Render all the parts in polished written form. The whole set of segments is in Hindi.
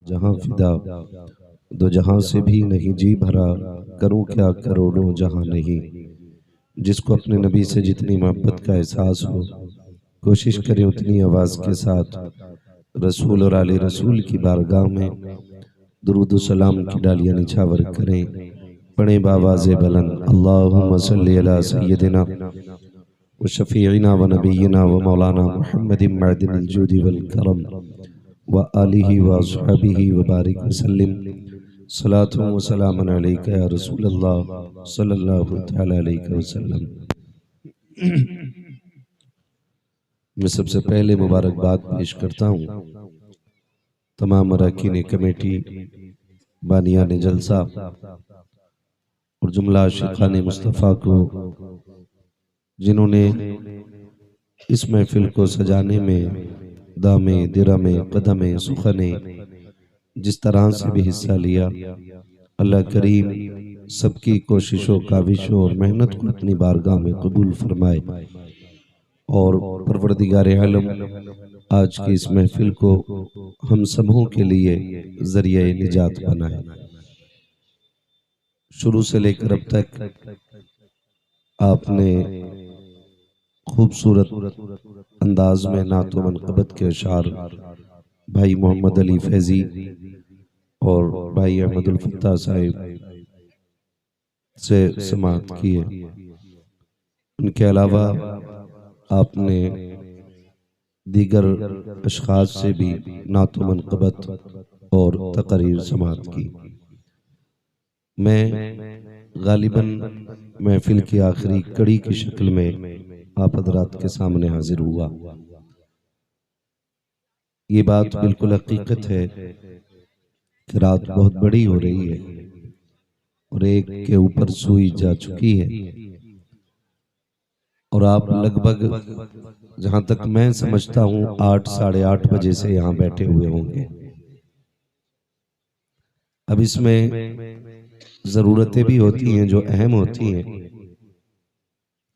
जहां फिदा दो जहां से भी नहीं जी भरा, करूं क्या करोड़ों जहां नहीं। जिसको अपने नबी से जितनी मोहब्बत का एहसास हो, कोशिश करें उतनी आवाज के साथ रसूल और आले रसूल की बारगाह में दुरूद सलाम की डालियां निछावर करें। पढ़े बावाज़े बुलंद अल्लाहुम्मा सल्ली अला सय्यदिना व शफीइना व नबीना व मौलाना मुहम्मदिन मअदिनिल जूदि वल करम व आलिहि व अस्हाबिहि व बारिक वसल्लिम। सलातु व सलामुन अलैका या रसूल अल्लाह सल्लल्लाहु तआला अलैहि वसल्लम। मैं सबसे पहले मुबारकबाद पेश करता हूँ तमाम अरकान कमेटी, बानियान जलसा और जुमला आशिकाने मुस्तफ़ा को, जिन्होंने इस महफिल को सजाने में दामे दिरमे कदमे सुखने जिस तरह से भी हिस्सा लिया। अल्लाह करीम सबकी कोशिशों काविशों और मेहनत को अपनी बारगाह में कबूल फरमाए और परवरदिगार आलम आज की इस महफिल को हम सबों के लिए जरिए निजात बनाए। शुरू से लेकर अब तक आपने खूबसूरत अंदाज में नात व मनक़बत के अशार भाई मोहम्मद अली फैजी और भाई अहमदुल फत्ताह साहिब से समाअत किए। उनके अलावा आपने दीगर अशखास से भी नात व मनक़बत और तक़रीर समाअत की। मैं गालिबन महफिल की आखिरी कड़ी की शक्ल में आप हज़रात के सामने हाजिर हुआ। ये बात बिल्कुल हकीकत है कि रात बहुत बड़ी हो रही है और एक के ऊपर सुई जा चुकी है और आप लगभग जहां तक मैं समझता हूं 8 साढ़े 8 बजे से यहाँ बैठे हुए होंगे। अब इसमें जरूरतें भी होती हैं जो अहम होती हैं,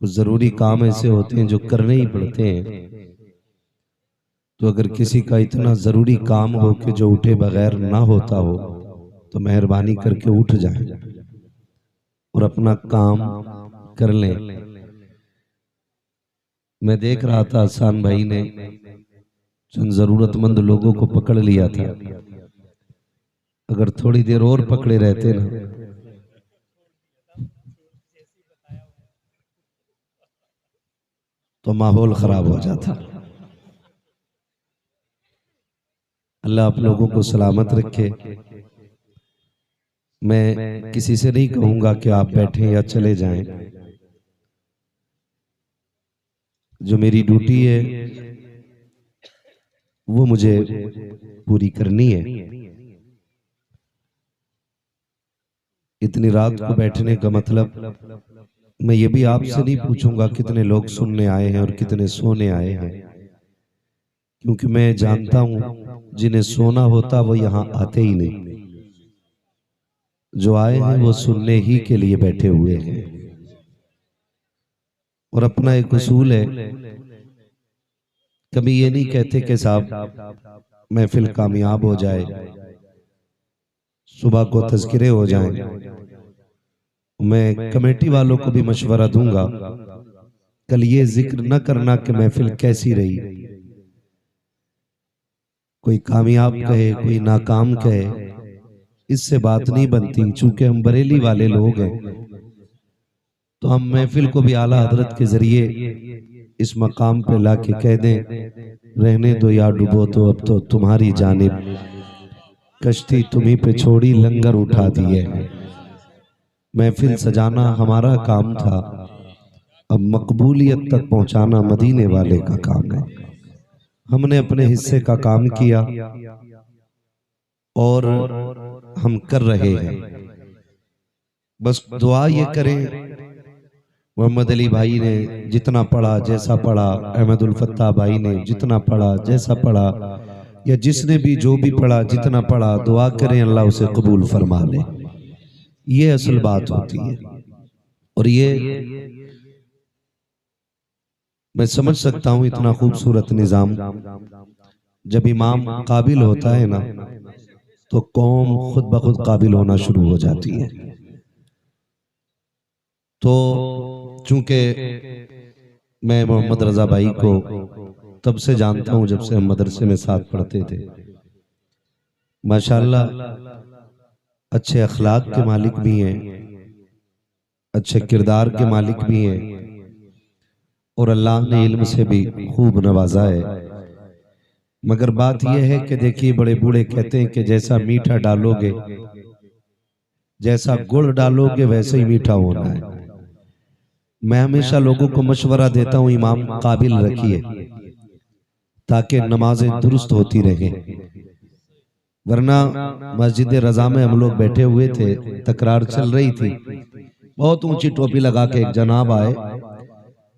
कुछ जरूरी काम ऐसे होते हैं जो करने ही पड़ते हैं। तो अगर किसी का इतना जरूरी काम हो कि जो उठे बगैर ना होता हो तो मेहरबानी करके उठ जाए और अपना काम कर लें। मैं देख रहा था आसान भाई ने चंद जरूरतमंद लोगों को पकड़ लिया था। अगर थोड़ी देर और पकड़े रहते ना तो माहौल खराब हो जाता। अल्लाह आप लोगों को सलामत रखे। मैं किसी से नहीं कहूंगा कि आप बैठें या चले जाएं। जो मेरी ड्यूटी है वो मुझे पूरी करनी है। इतनी रात को बैठने का मतलब मैं ये भी आपसे नहीं पूछूंगा कितने लोग सुनने आए हैं और कितने सोने आए हैं, क्योंकि मैं जानता हूं जिन्हें सोना होता वो यहाँ आते ही नहीं। जो आए हैं वो सुनने ही के लिए बैठे हुए हैं। और अपना एक उसूल है, कभी ये नहीं कहते कि साहब महफिल कामयाब हो जाए, सुबह को तज़किरे हो जाएं। मैं कमेटी वालों को भी मशवरा दूंगा, कल ये जिक्र न करना कि महफिल कैसी रही। कोई कामयाब कहे कोई नाकाम कहे, इससे बात नहीं बनती। चूंकि हम बरेली वाले लोग हैं तो हम महफिल को भी आला हजरत के जरिए इस मकाम पे लाके कह दें, रहने दो या डूबो तो अब तो तुम्हारी जानिब, कश्ती तुम्ही पे छोड़ी लंगर उठा दिए। महफिल सजाना हमारा काम था, अब मकबूलियत तक पहुंचाना मदीने वाले का काम है। हमने अपने हिस्से का काम किया और हम कर रहे हैं। बस दुआ ये करें, मोहम्मद अली भाई ने जितना पढ़ा जैसा पढ़ा, अहमदुल फत्ताह भाई ने जितना पढ़ा जैसा पढ़ा, या जिसने भी जो भी पढ़ा जितना पढ़ा, दुआ करें अल्लाह उसे कबूल फरमा ले। ये असल बात होती है। और ये मैं समझ सकता हूं इतना खूबसूरत निजाम जब इमाम काबिल होता है ना तो कौम खुद ब खुद काबिल होना शुरू हो जाती है। तो चूंकि मैं मोहम्मद रजा भाई को तब से जानता हूं जब से हम मदरसे में साथ पढ़ते थे। माशाल्लाह अच्छे अखलाक के मालिक भी हैं, अच्छे किरदार के मालिक भी हैं, और अल्लाह ने इल्म से भी खूब नवाजा है। मगर बात यह है कि देखिए, बड़े बूढ़े कहते हैं कि जैसा मीठा डालोगे, जैसा गुड़ डालोगे वैसे ही मीठा होना है। मैं हमेशा लोगों को मशवरा देता हूं, इमाम काबिल रखिए ताकि नमाजें दुरुस्त होती रहें। वरना मस्जिद रजा में हम लोग बैठे हुए थे, तकरार चल रही थी, बहुत ऊंची टोपी लगा के एक जनाब आए,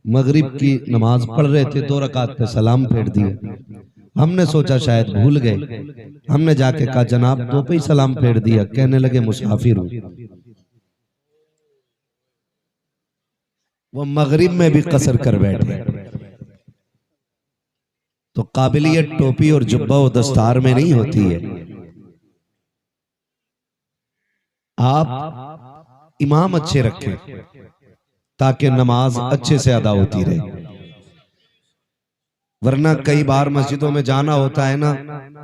मगरिब की नमाज पढ़ रहे थे, 2 रकात पे सलाम फेर दिया। हमने सोचा शायद भूल गए, हमने जाके कहा जनाब 2 पे ही सलाम फेर दिया। कहने लगे मुसाफिर हूं। वो मगरिब में भी कसर कर बैठे। तो काबिलियत टोपी और जुब्बा और दस्तार में नहीं होती है। आप इमाम अच्छे रखें ताकि नमाज अच्छे से अदा होती रहे। वरना कई बार मस्जिदों में जाना होता है ना,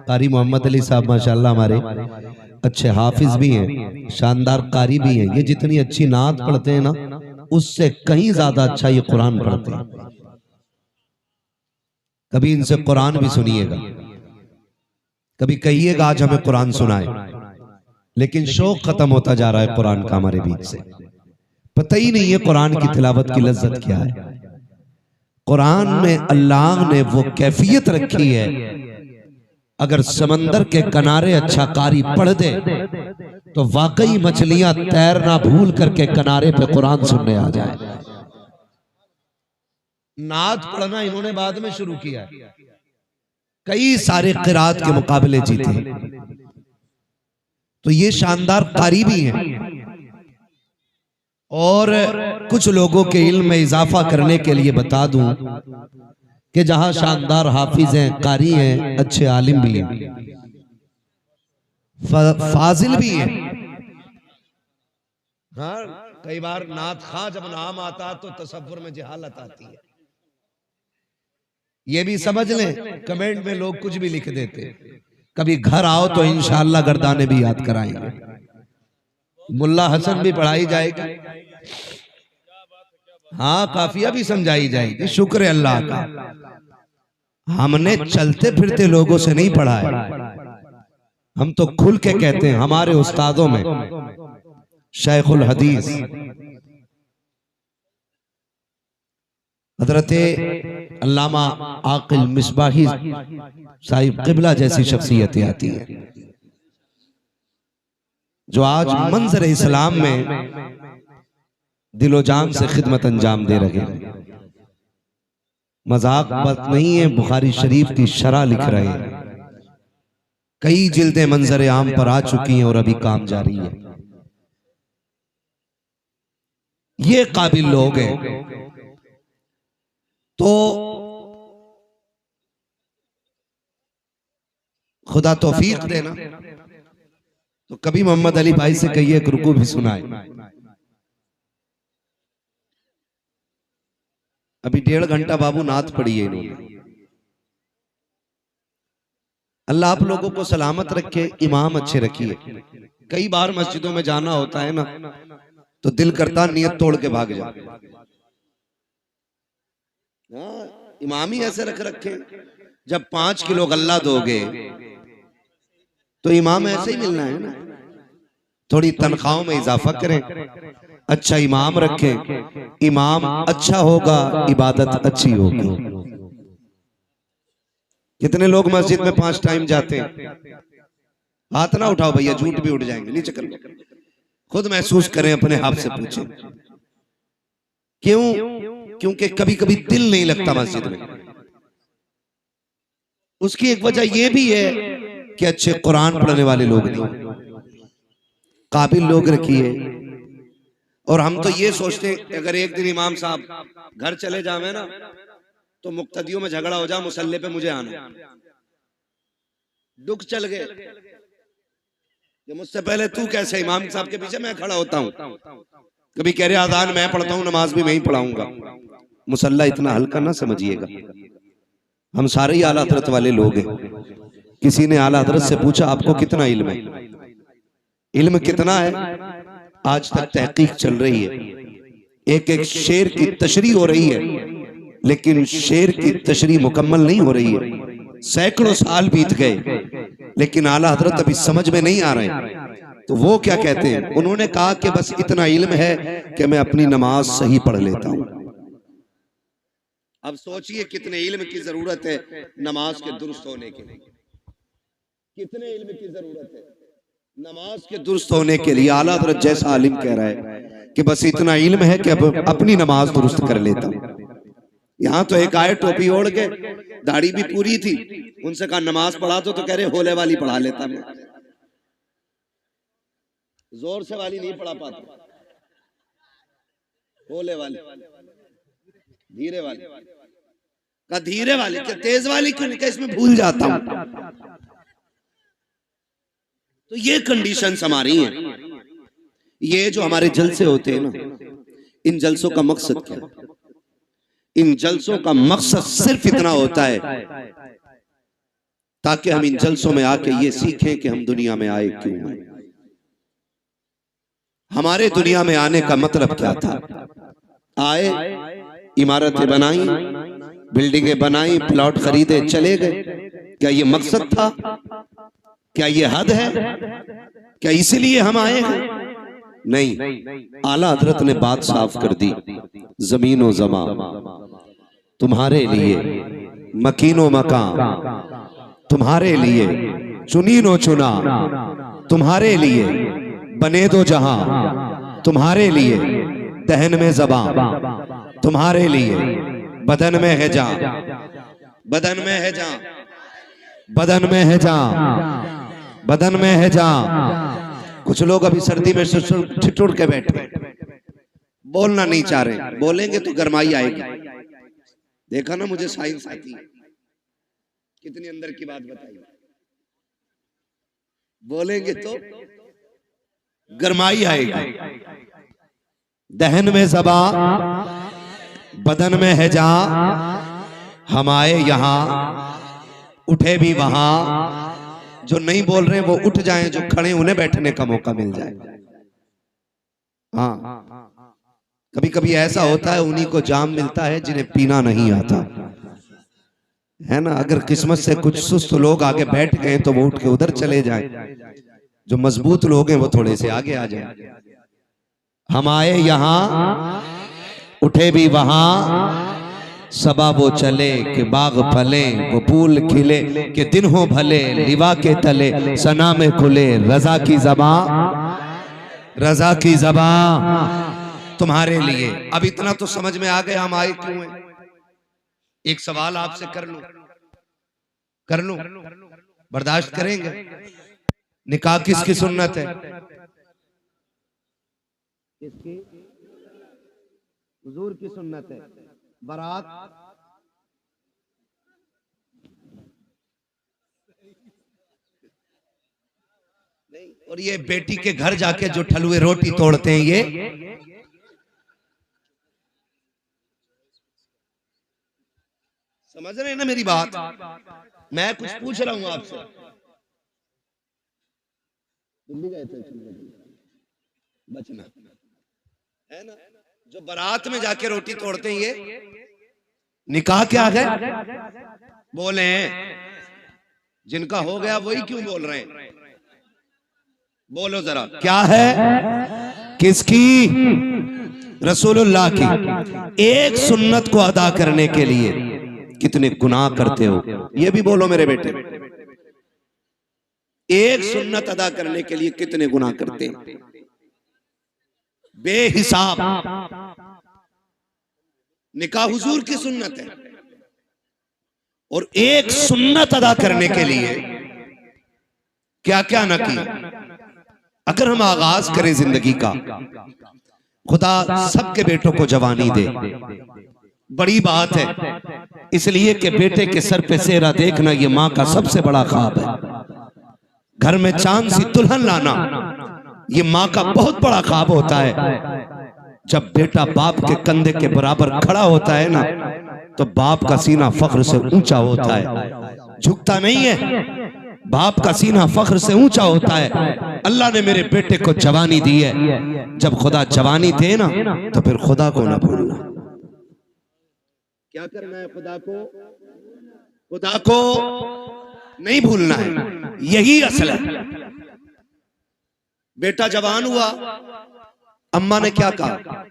कारी मोहम्मद अली साहब माशाल्लाह हमारे अच्छे हाफिज भी हैं, शानदार कारी भी हैं। ये जितनी अच्छी नात पढ़ते हैं ना, उससे कहीं ज्यादा अच्छा ये कुरान पढ़ते हैं। कभी इनसे कुरान भी सुनिएगा, कभी कहिएगा आज हमें कुरान सुनाए। लेकिन शौक खत्म होता जा रहा है कुरान का हमारे बीच से। पता ही नहीं है कुरान की तिलावत की लज्जत क्या है। कुरान में अल्लाह ने वो कैफियत रखी है, अगर समंदर के किनारे अच्छा कारी पढ़ दे तो वाकई मछलियां तैरना भूल करके किनारे पे कुरान सुनने आ जाए। नात पढ़ना इन्होंने बाद में शुरू किया, कई सारे किरात के मुकाबले जीते। तो ये शानदार कारी भी हैं। और कुछ लोगों के इल्म में इजाफा करने के लिए बता दूं कि जहां शानदार हाफिज हैं, कारी हैं, अच्छे आलिम भी हैं, फाजिल भी हैं। हाँ, कई बार नात खां जब नाम आता तो तसव्वुर में जहालत आती है। ये भी समझ लें, कमेंट में लोग कुछ भी लिख देते। कभी घर आओ तो इंशाअल्लाह गर्दाने भी याद कराएंगे, मुल्ला हसन भी पढ़ाई जाएगी, हाँ काफिया भी समझाई जाएगी। शुक्र है अल्लाह का, हमने चलते फिरते लोगों से नहीं पढ़ा है। हम तो खुल के कहते हैं, हमारे उस्तादों में शेखुल हदीस हजरते अल्लामा आकिल मिसबाही साहिब किबला जैसी शख्सियतें आती हैं, जो आज मंजर इस्लाम में दिलो जान से खिदमत अंजाम दे रहे हैं। मजाक बात नहीं है, बुखारी शरीफ की शरह लिख रहे हैं। कई जिल्दें मंजर आम पर आ चुकी हैं और अभी काम जारी है। ये काबिल लोग हैं। तो खुदा तौफीक देना। तो कभी मोहम्मद अली भाई से कहिए एक रुकू भी सुनाए। अभी 1.5 घंटा बाबू नात पढ़ी है इन्होंने। अल्लाह आप लोगों को सलामत रखे, इमाम अच्छे रखिए। कई बार मस्जिदों में जाना होता है ना, तो दिल करता नियत तोड़ के भाग जाए। इमाम ही ऐसे रख रखे, जब 5 किलो गल्ला दोगे तो इमाम ऐसे ही मिलना है ना। थोड़ी तनख्वाहों में इजाफा करें, अच्छा इमाम रखें। इमाम अच्छा होगा, इबादत अच्छी होगी। कितने लोग मस्जिद में 5 टाइम जाते हैं? हाथ ना उठाओ भैया, झूठ भी उठ जाएंगे, नीचे कर लो। खुद महसूस करें, अपने आप से पूछें क्यों? क्योंकि कभी कभी दिल नहीं लगता मस्जिद में। उसकी एक वजह यह भी है कि अच्छे कुरान पढ़ने वाले लोग नहीं, काबिल लोग रखिए। और हम तो ये सोचते हैं अगर एक दिन इमाम साहब घर चले जावे ना, तो मुक्तदियों में झगड़ा हो जा, मुसल्ले पे मुझे आना। दुख चल गए, कि मुझसे पहले तू कैसे इमाम साहब के पीछे मैं खड़ा होता हूँ, कभी कह रहे आजान मैं पढ़ता हूँ, नमाज भी मैं ही पढ़ाऊंगा। मुसल्ला इतना हल्का ना समझिएगा, हम सारे ही आला हजरत वाले लोग हैं। किसी ने आला हजरत से पूछा आपको कितना इल्म है, इल्म कितना है? आज तक तहकीक चल रही है, एक एक शेर की तशरीह हो रही है, लेकिन शेर की तशरीह मुकम्मल नहीं हो रही है। सैकड़ों साल बीत गए लेकिन आला हजरत अभी समझ में नहीं आ रहे। तो वो क्या कहते हैं, उन्होंने कहा कि बस इतना इल्म है कि मैं अपनी नमाज सही पढ़ लेता हूं। अब सोचिए कितने इल्म की जरूरत है नमाज के दुरुस्त होने के लिए, कितने इल्म की जरूरत है नमाज के दुरुस्त होने के लिए। आला हज़रत जैसा आलिम कह रहा है कि बस इतना इल्म है कि अब अपनी नमाज दुरुस्त कर लेता हूं। यहाँ तो एक आए टोपी ओढ़ के, दाढ़ी भी पूरी थी, उनसे कहा नमाज पढ़ा तो कह रहे होले वाली पढ़ा लेता मैं, जोर से वाली नहीं पढ़ा पाता, होले वाली, धीरे वाली। का धीरे वाली क्या तेज वाली क्यों नहीं, इसमें भूल जाता हूं। तो ये कंडीशंस हमारी हैं। ये जो हमारे जलसे होते हैं ना, इन जलसों का मकसद क्या है? इन जलसों का मकसद सिर्फ इतना होता है ताकि हम इन जलसों में आके ये सीखें कि हम दुनिया में आए क्यों हैं, हमारे दुनिया में आने का मतलब क्या था। आए, इमारतें बनाई, बिल्डिंगें बनाई, प्लॉट खरीदे, चले गए, क्या ये मकसद था? क्या ये हद है? क्या इसीलिए हम आए हैं? नहीं, आला हजरत ने बात साफ कर दी। जमीनो जमा तुम्हारे लिए, मकीनो मकान तुम्हारे लिए, चुनीनो चुना तुम्हारे लिए, बने दो जहां तुम्हारे लिए, दहन में ज़बान तुम्हारे लिए, बदन में है जान, बदन में है जान, बदन में है जान, बदन में है जान। कुछ लोग अभी सर्दी में ठिठुर के बैठे, बोलना नहीं चाह रहे, बोलेंगे तो गरमाई आएगी। देखा ना, मुझे साइंस आती है, कितनी अंदर की बात बताई। बोलेंगे तो गरमाई आएगी। दहन में ज़बान, बदन में है जान, हम आए यहाँ, उठे भी वहां। जो नहीं बोल रहे वो उठ जाएं, जो खड़े उन्हें बैठने का मौका मिल जाए। हाँ, कभी कभी ऐसा होता है उन्हीं को जाम मिलता है जिन्हें पीना नहीं आता है ना। अगर किस्मत से कुछ सुस्त लोग आगे बैठ गए तो वो उठ के उधर चले जाएं, जो मजबूत लोग हैं वो थोड़े से आगे आ जाएं। हम आए यहाँ, उठे भी वहां, सबा वो चले कि बाग फले, वो फूल खिले कि दिन हो भले, लिवा के तले सना में खुले, रजा की ज़बान, रजा की ज़बान तुम्हारे लिए। अब इतना तो समझ में आ गया हम आए क्यों हैं। एक सवाल आपसे कर लूं, बर्दाश्त करेंगे? निकाह किसकी सुन्नत है? किसकी? हुजूर की सुन्नत है। बारात नहीं। और ये बेटी के घर जाके जो ठलुए रोटी तोड़ते हैं, ये समझ रहे हैं ना मेरी बात? मैं कुछ पूछ रहा हूं आपसे। दिल्ली गए थे बचना है ना, जो बारात में जाके रोटी तोड़ते हैं, ये निकाह क्या है? बोले, जिनका हो गया वही क्यों बोल रहे हैं? बोलो जरा, क्या है? किसकी? रसूलुल्लाह की। एक सुन्नत को अदा करने के लिए कितने गुनाह करते हो, ये भी बोलो मेरे बेटे। एक सुन्नत अदा करने के लिए कितने गुनाह करते हैं, बेहिसाब। निकाह हुजूर की सुन्नत है, और एक सुन्नत अदा करने के लिए क्या क्या न किया। अगर हम आगाज करें जिंदगी का, खुदा सबके बेटों को जवानी दे, बड़ी बात है, इसलिए कि बेटे के सर पे सेहरा देखना ये माँ का सबसे बड़ा ख्वाब है। घर में चांद सी दुल्हन लाना, ये माँ का बहुत बड़ा ख्वाब होता है। जब बेटा बाप के कंधे के बराबर खड़ा होता है ना, तो बाप का सीना फख्र से ऊंचा होता है, झुकता नहीं है। बाप का सीना फख्र से ऊंचा होता है। अल्लाह ने मेरे बेटे को जवानी दी है। जब खुदा जवानी दे ना, तो फिर खुदा को ना भूलना। क्या करना है? खुदा को नहीं भूलना है, यही असल है। बेटा जवान हुआ, अम्मा ने क्या कहा?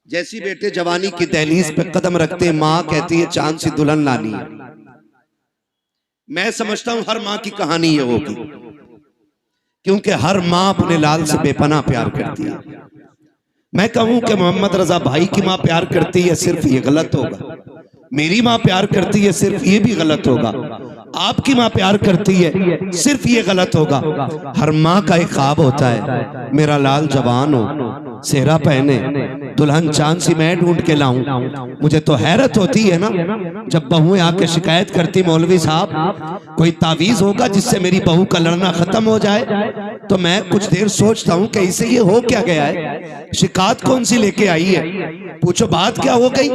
जैसी बेटे जवानी की दहलीज पे कदम रखते हैं, माँ कहती है चांद सी दुल्हन लानी है। मैं समझता हूं हर माँ की कहानी ये होगी, क्योंकि हर माँ अपने लाल से बेपनाह प्यार करती है। मैं कहूं कि मोहम्मद रजा भाई की माँ प्यार करती है, सिर्फ ये गलत होगा। मेरी माँ प्यार करती है, सिर्फ ये भी गलत होगा। आपकी माँ प्यार करती है, सिर्फ ये गलत होगा। हर माँ का एक ख्वाब होता है, मेरा लाल जवान हो, सेहरा पहने, दुल्हन चांद सी मैं ढूंढ के लाऊं। मुझे तो हैरत होती है ना, जब बहुएं आके शिकायत करती, मौलवी साहब कोई तावीज होगा जिससे मेरी बहू का लड़ना खत्म हो जाए। तो मैं कुछ देर सोचता हूँ कि इसे ये हो क्या गया है, शिकायत कौन सी लेके आई है, पूछो बात क्या हो गई।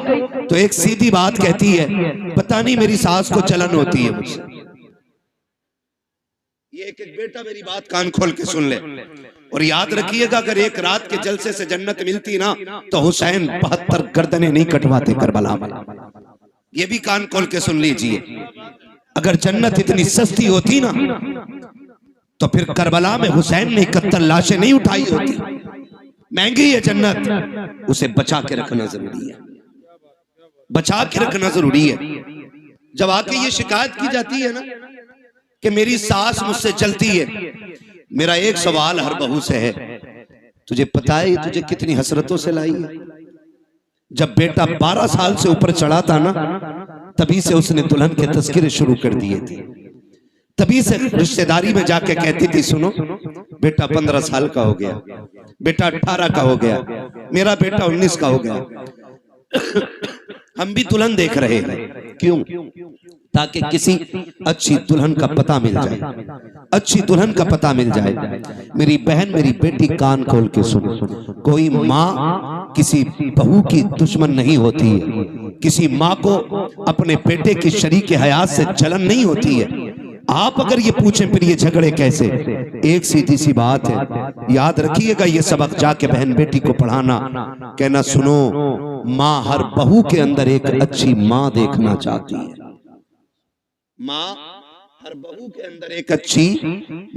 तो एक सीधी बात कहती है, पता नहीं मेरी सास को जलन होती है मुझसे। ये एक बेटा मेरी बात कान खोल के सुन ले, और याद रखिएगा, अगर एक रात के जलसे से जन्नत मिलती ना, तो हुसैन 72 गर्दनें नहीं कटवाते करबला में। ये भी कान खोल के सुन लीजिए, अगर जन्नत इतनी सस्ती होती ना, तो फिर करबला में हुसैन ने 71 लाशें नहीं उठाई होती। महंगी है जन्नत, उसे बचा के रखना जरूरी है, बचा के रखना जरूरी है। जब आके ये शिकायत की जाती है ना कि मेरी सास मुझसे चलती है, मेरा एक सवाल हर बहू से है, तुझे पता है तुझे कितनी हसरतों से लाई है? जब बेटा 12 साल से ऊपर चढ़ा था ना, तभी से उसने दुल्हन के तस्करे शुरू कर दिए थे। तभी से रिश्तेदारी में जाके कहती थी, सुनो बेटा 15 साल का हो गया, बेटा 18 का हो गया, मेरा बेटा 19 का हो गया। हम भी दुल्हन देख रहे हैं, क्यों? ताकि किसी अच्छी दुल्हन का पता मिल जाए, अच्छी दुल्हन का पता मिल जाए। मेरी बहन, मेरी बेटी, कान खोल के सुनो, कोई माँ किसी बहू की दुश्मन नहीं होती है। किसी माँ को अपने बेटे की शरीक हयात से जलन नहीं होती है। आप अगर ये पूछें फिर ये झगड़े कैसे, एक सीधी सी बात है, याद रखिएगा ये सबक जाके बहन बेटी को पढ़ाना, कहना सुनो, माँ हर बहू के अंदर एक अच्छी माँ देखना चाहती है। माँ हर बहू के अंदर एक अच्छी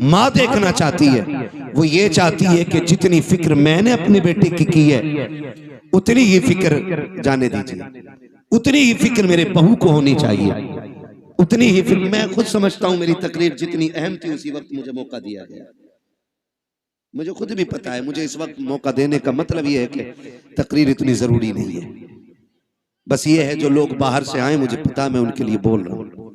माँ देखना चाहती है। वो ये चाहती है कि जितनी फिक्र मैंने अपने बेटे की है, उतनी ही फिक्र, जाने दीजिए, उतनी ही फिक्र मेरे बहू को होनी चाहिए, उतनी ही फिक्र। मैं खुद समझता हूं मेरी तकरीर जितनी अहम थी, उसी वक्त मुझे मौका दिया गया। मुझे खुद भी पता है, मुझे इस वक्त मौका देने का मतलब ये है कि तकरीर इतनी जरूरी नहीं है। बस ये है जो लोग बाहर से आए, मुझे पता, मैं उनके लिए बोल रहा हूं।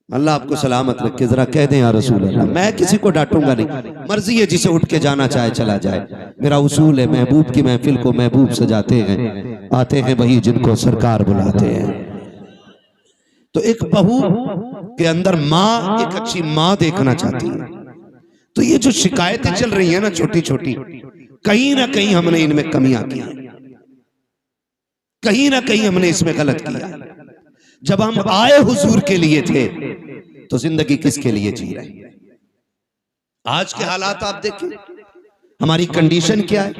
अल्लाह आपको सलामत रखे। जरा कह दें या रसूल अल्लाह। मैं किसी को डांटूंगा नहीं, मर्जी है जिसे उठ के जाना चाहे चला जाए। मेरा उसूल है, महबूब की महफिल को महबूब सजाते हैं, आते हैं वही जिनको सरकार बुलाते हैं। तो एक बहू के अंदर माँ एक अच्छी माँ देखना चाहती है। तो ये जो शिकायतें चल रही है ना छोटी छोटी, कहीं ना कहीं हमने इनमें कमियां की, कहीं ना कहीं हमने इसमें गलत किया। जब हम आए हुजूर के लिए थे, तो जिंदगी किसके लिए जी रहे? आज के हालात आप देखें, हमारी कंडीशन क्या है।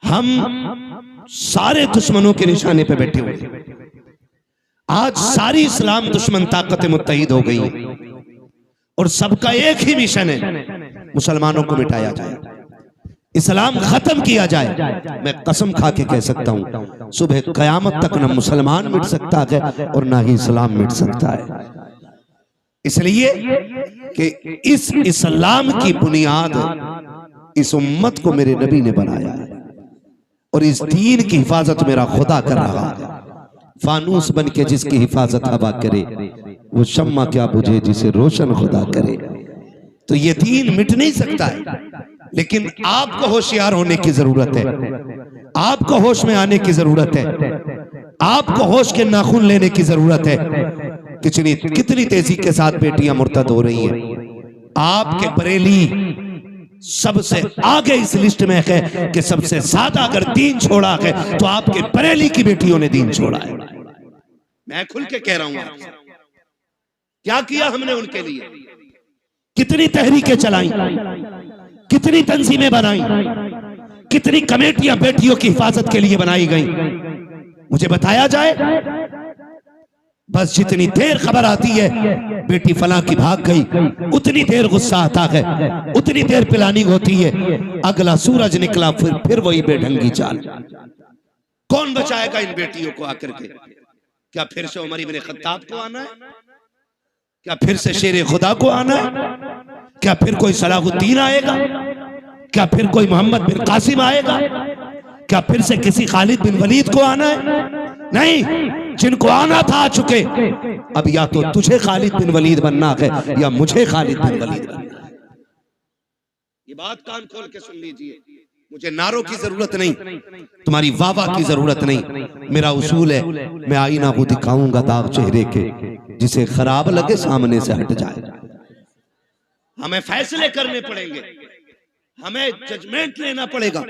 हम सारे दुश्मनों के निशाने पे बैठे हुए हैं। आज सारी इस्लाम दुश्मन ताकतें मुत्तहिद हो गई हैं, और सबका एक ही मिशन है, मुसलमानों को मिटाया जाए, इस्लाम खत्म किया जाए। मैं कसम खा के कह सकता हूं, सुबह कयामत तक न मुसलमान मिट सकता है और ना ही इस्लाम मिट सकता है। इसलिए कि इस इस्लाम की बुनियाद इस उम्मत को मेरे नबी ने बनाया है, और इस दीन की हिफाजत मेरा खुदा कर रहा है। फानूस बन के जिसकी हिफाजत हवा करे, वो शम्मा क्या बुझे जिसे रोशन खुदा करे। तो ये दीन मिट नहीं सकता है, लेकिन आपको होशियार होने की जरूरत है, आपको होश में आने की जरूरत है, आपको होश के नाखून लेने की जरूरत है। कितनी तेजी के साथ बेटियां मुर्तद हो रही हैं। आपके बरेली सबसे आगे इस लिस्ट में है कि सबसे ज्यादा अगर दीन छोड़ा है तो आपके बरेली की बेटियों ने दीन छोड़ा है। मैं खुल के कह रहा हूं आपसे, क्या किया हमने उनके लिए, कितनी तहरीकें चलाई, कितनी तंजीमें बनाई, कितनी कमेटियां बेटियों की हिफाजत के लिए बनाई गई। मुझे बताया जाए, बस जितनी देर खबर आती है बेटी फलां की भाग गई, उतनी देर गुस्सा आता है, उतनी देर प्लानिंग होती है। अगला सूरज निकला फिर वही बेढंगी चाल। कौन बचाएगा इन बेटियों को आकर के? क्या फिर से उमर इब्न खत्ताब को आना है? क्या फिर से शेर खुदा को आना है? क्या फिर कोई सलाहुद्दीन आएगा? क्या फिर कोई मोहम्मद बिन कासिम आएगा? क्या फिर से किसी खालिद बिन वलीद को आना है? नहीं, जिनको आना था आ चुके। अब या तो तुझे खालिद बिन वलीद बनना है या मुझे खालिद बिन वलीद बनना है। ये बात कान खोल के सुन लीजिए। मुझे नारों की जरूरत नहीं, तुम्हारी वाह की जरूरत नहीं। मेरा उसूल है, मैं आईना को दिखाऊंगा दाग चेहरे के, जिसे खराब लगे सामने से हट जाए। हमें फैसले करने पड़ेंगे, हमें जजमेंट लेना पड़ेगा,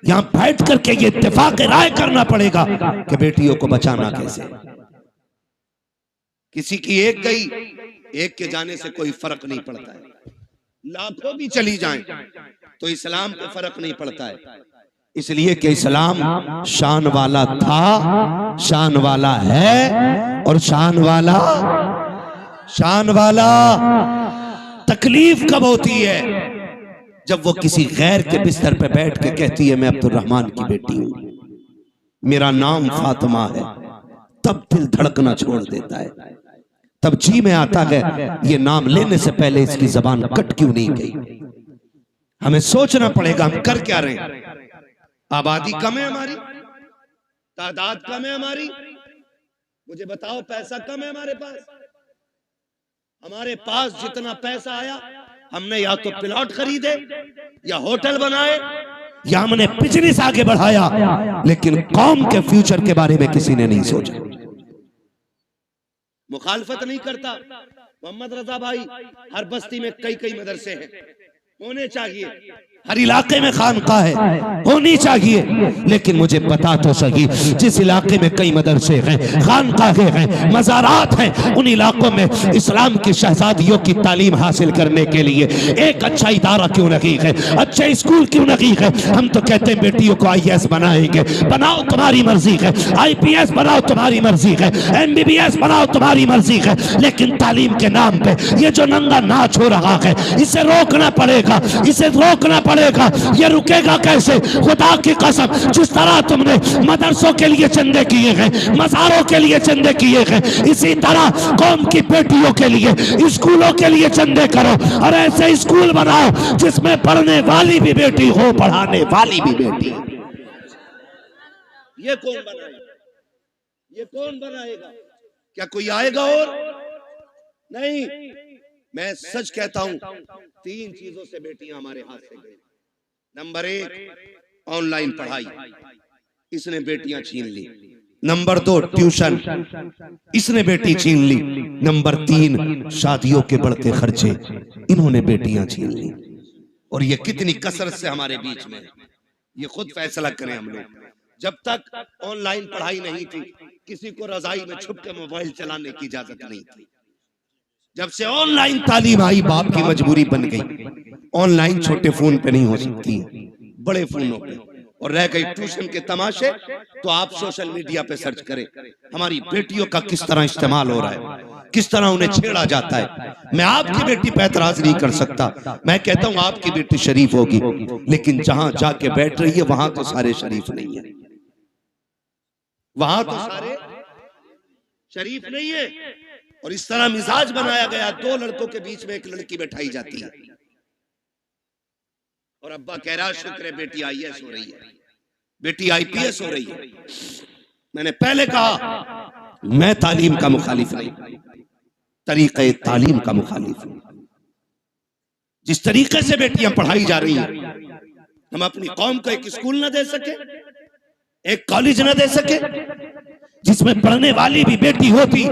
यहां बैठ करके ये इत्तेफाक राय करना पड़ेगा कि बेटियों को बचाना कैसे। किसी की एक गई, एक के जाने से कोई फर्क नहीं पड़ता है। लाखों भी चली जाएं तो इस्लाम को फर्क नहीं पड़ता है, इसलिए कि इस्लाम शान वाला था, शान वाला है और शान वाला। तकलीफ कब होती है? जब वो किसी गैर के बिस्तर पे बैठ के कहती है मैं अब्दुर्रहमान की बेटी हूं, मेरा नाम फातिमा है, तब दिल धड़कना छोड़ देता है। तब जी में आता है ये नाम लेने से पहले इसकी जबान कट क्यों नहीं गई। हमें सोचना पड़ेगा हम कर क्या रहे हैं। आबादी कम है हमारी, तादाद कम है हमारी, मुझे बताओ पैसा कम है हमारे पास जितना पैसा आया हमने या तो प्लॉट खरीदे या होटल बनाए या हमने बिजनेस आगे बढ़ाया, लेकिन कौम के फ्यूचर के बारे में किसी ने नहीं सोचा। मुखालफत नहीं करता मोहम्मद रजा भाई, हर बस्ती में कई मदरसे हैं, होने चाहिए, हर इलाके में खानका है, होनी चाहिए। लेकिन मुझे बता तो सही, जिस इलाके में कई मदरसे हैं, खानकाहें हैं, मज़ारात हैं, उन इलाकों में इस्लाम की शहजादियों की तालीम हासिल करने के लिए एक अच्छा इदारा क्यों नहीं है, अच्छे स्कूल क्यों नहीं है? हम तो कहते हैं बेटियों को IAS बनाएंगे, बनाओ तुम्हारी मर्जी है, IPS बनाओ तुम्हारी मर्जी है, MBBS बनाओ तुम्हारी मर्जी है, लेकिन तालीम के नाम पे ये जो नंगा नाच हो रहा है इसे रोकना पड़ेगा, इसे रोकना पड़ेगा। ये रुकेगा कैसे? खुदा की कसम, जिस तरह तुमने मदरसों के लिए चंदे किए हैं, मज़ारों के लिए चंदे किए हैं, इसी तरह कौम की बेटियों के लिए, स्कूलों के लिए चंदे करो और ऐसे स्कूल बनाओ जिसमें पढ़ने वाली भी बेटी हो, पढ़ाने वाली भी बेटी। ये कौन बनाएगा? ये कौन बनाएगा? क्या कोई आएगा? और नहीं, मैं सच कहता हूं, 3 चीजों से बेटियां हमारे हाथ से गई। नंबर 1 ऑनलाइन पढ़ाई, इसने बेटियां छीन ली। नंबर 2 ट्यूशन, इसने बेटी छीन ली। नंबर 3 शादियों के बढ़ते खर्चे, इन्होंने बेटियां छीन ली। और ये कितनी कसरत से हमारे बीच में, ये खुद फैसला करें हम लोग। जब तक ऑनलाइन पढ़ाई नहीं थी, किसी को रजाई में छुप के मोबाइल चलाने की इजाजत नहीं थी। जब से ऑनलाइन तालीम आई, बाप की मजबूरी बन गई। ऑनलाइन छोटे फोन पे नहीं हो सकती, बड़े फोनों पे। और रह गई ट्यूशन के तमाशे, तो आप सोशल मीडिया पे सर्च करें हमारी बेटियों का किस तरह इस्तेमाल हो रहा है, किस तरह उन्हें छेड़ा जाता है। मैं आपकी बेटी पे एतराज नहीं कर सकता, मैं कहता हूं आपकी बेटी शरीफ होगी, लेकिन जहां जाके बैठ रही है वहां तो सारे शरीफ नहीं है, वहां तो सारे शरीफ नहीं है। और इस तरह मिजाज बनाया गया, 2 लड़कों के बीच में एक लड़की बैठाई जाती है और अब्बा कह रहा शुक्र है बेटी IAS हो रही है, बेटी IPS हो रही है। मैंने पहले कहा मैं तालीम का मुखालिफ नहीं, तरीक़े तालीम का मुखालिफ हूं। जिस तरीके से बेटियां पढ़ाई जा रही हैं, हम अपनी कौम को एक स्कूल न दे सके, एक कॉलेज न दे सके, जिसमें पढ़ने वाली भी बेटी होती,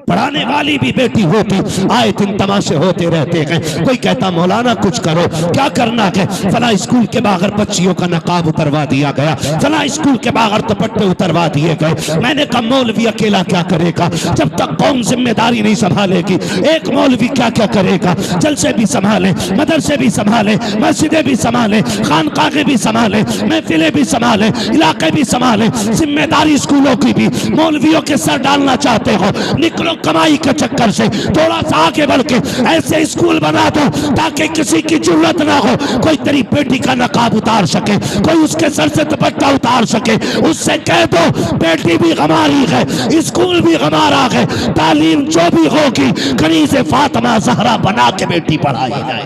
पढ़ाने वाली भी बेटी होती। आए दिन तमाशे होते रहते हैं। कोई कहता मौलाना कुछ करो, क्या करना है? फला स्कूल के बाहर बच्चियों का नकाब उतरवा दिया गया, फला स्कूल के बाहर दुपट्टे उतरवा दिए गए। मैंने कहा मौलवी अकेला क्या करेगा? जब तक कौम जिम्मेदारी नहीं संभालेगी, एक मौलवी क्या क्या करेगा? जलसे भी संभाले, मदरसे भी संभाले, मस्जिदें भी संभाले, खानकाहें भी संभाले, महफिलें भी संभाले, इलाके भी संभाले, जिम्मेदारी स्कूलों की भी। मौलवियों के सर डालना चाहते हो, निकलो कमाई के चक्कर से, थोड़ा सा आगे बढ़ के ऐसे स्कूल बना दो ताकि किसी की जरूरत ना हो, कोई तेरी बेटी का नकाब उतार सके, कोई उसके सर से दुपट्टा उतार सके। उससे कह दो बेटी भी हमारी है, स्कूल भी हमारा है, तालीम जो भी होगी कनीज़े फातिमा ज़हरा बना के बेटी पढ़ाई जाए।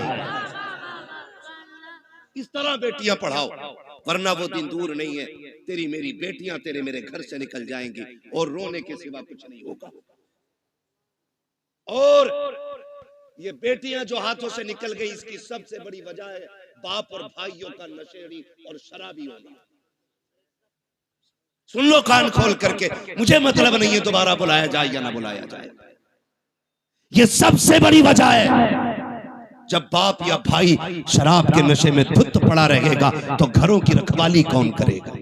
इस तरह बेटियां पढ़ाओ, वरना वो दिन दूर नहीं है, तेरी मेरी बेटियां तेरे मेरे घर से निकल जाएंगी और रोने के सिवा कुछ नहीं होगा। और ये बेटियां जो हाथों से निकल गई, इसकी सबसे बड़ी वजह है बाप और भाइयों का नशेड़ी और शराबी होना। सुन लो कान खोल करके, मुझे मतलब नहीं है दोबारा बुलाया जाए या ना बुलाया जाए, ये सबसे बड़ी वजह है। जब बाप या भाई शराब के नशे में धुत पड़ा रहेगा तो घरों की रखवाली कौन करेगा?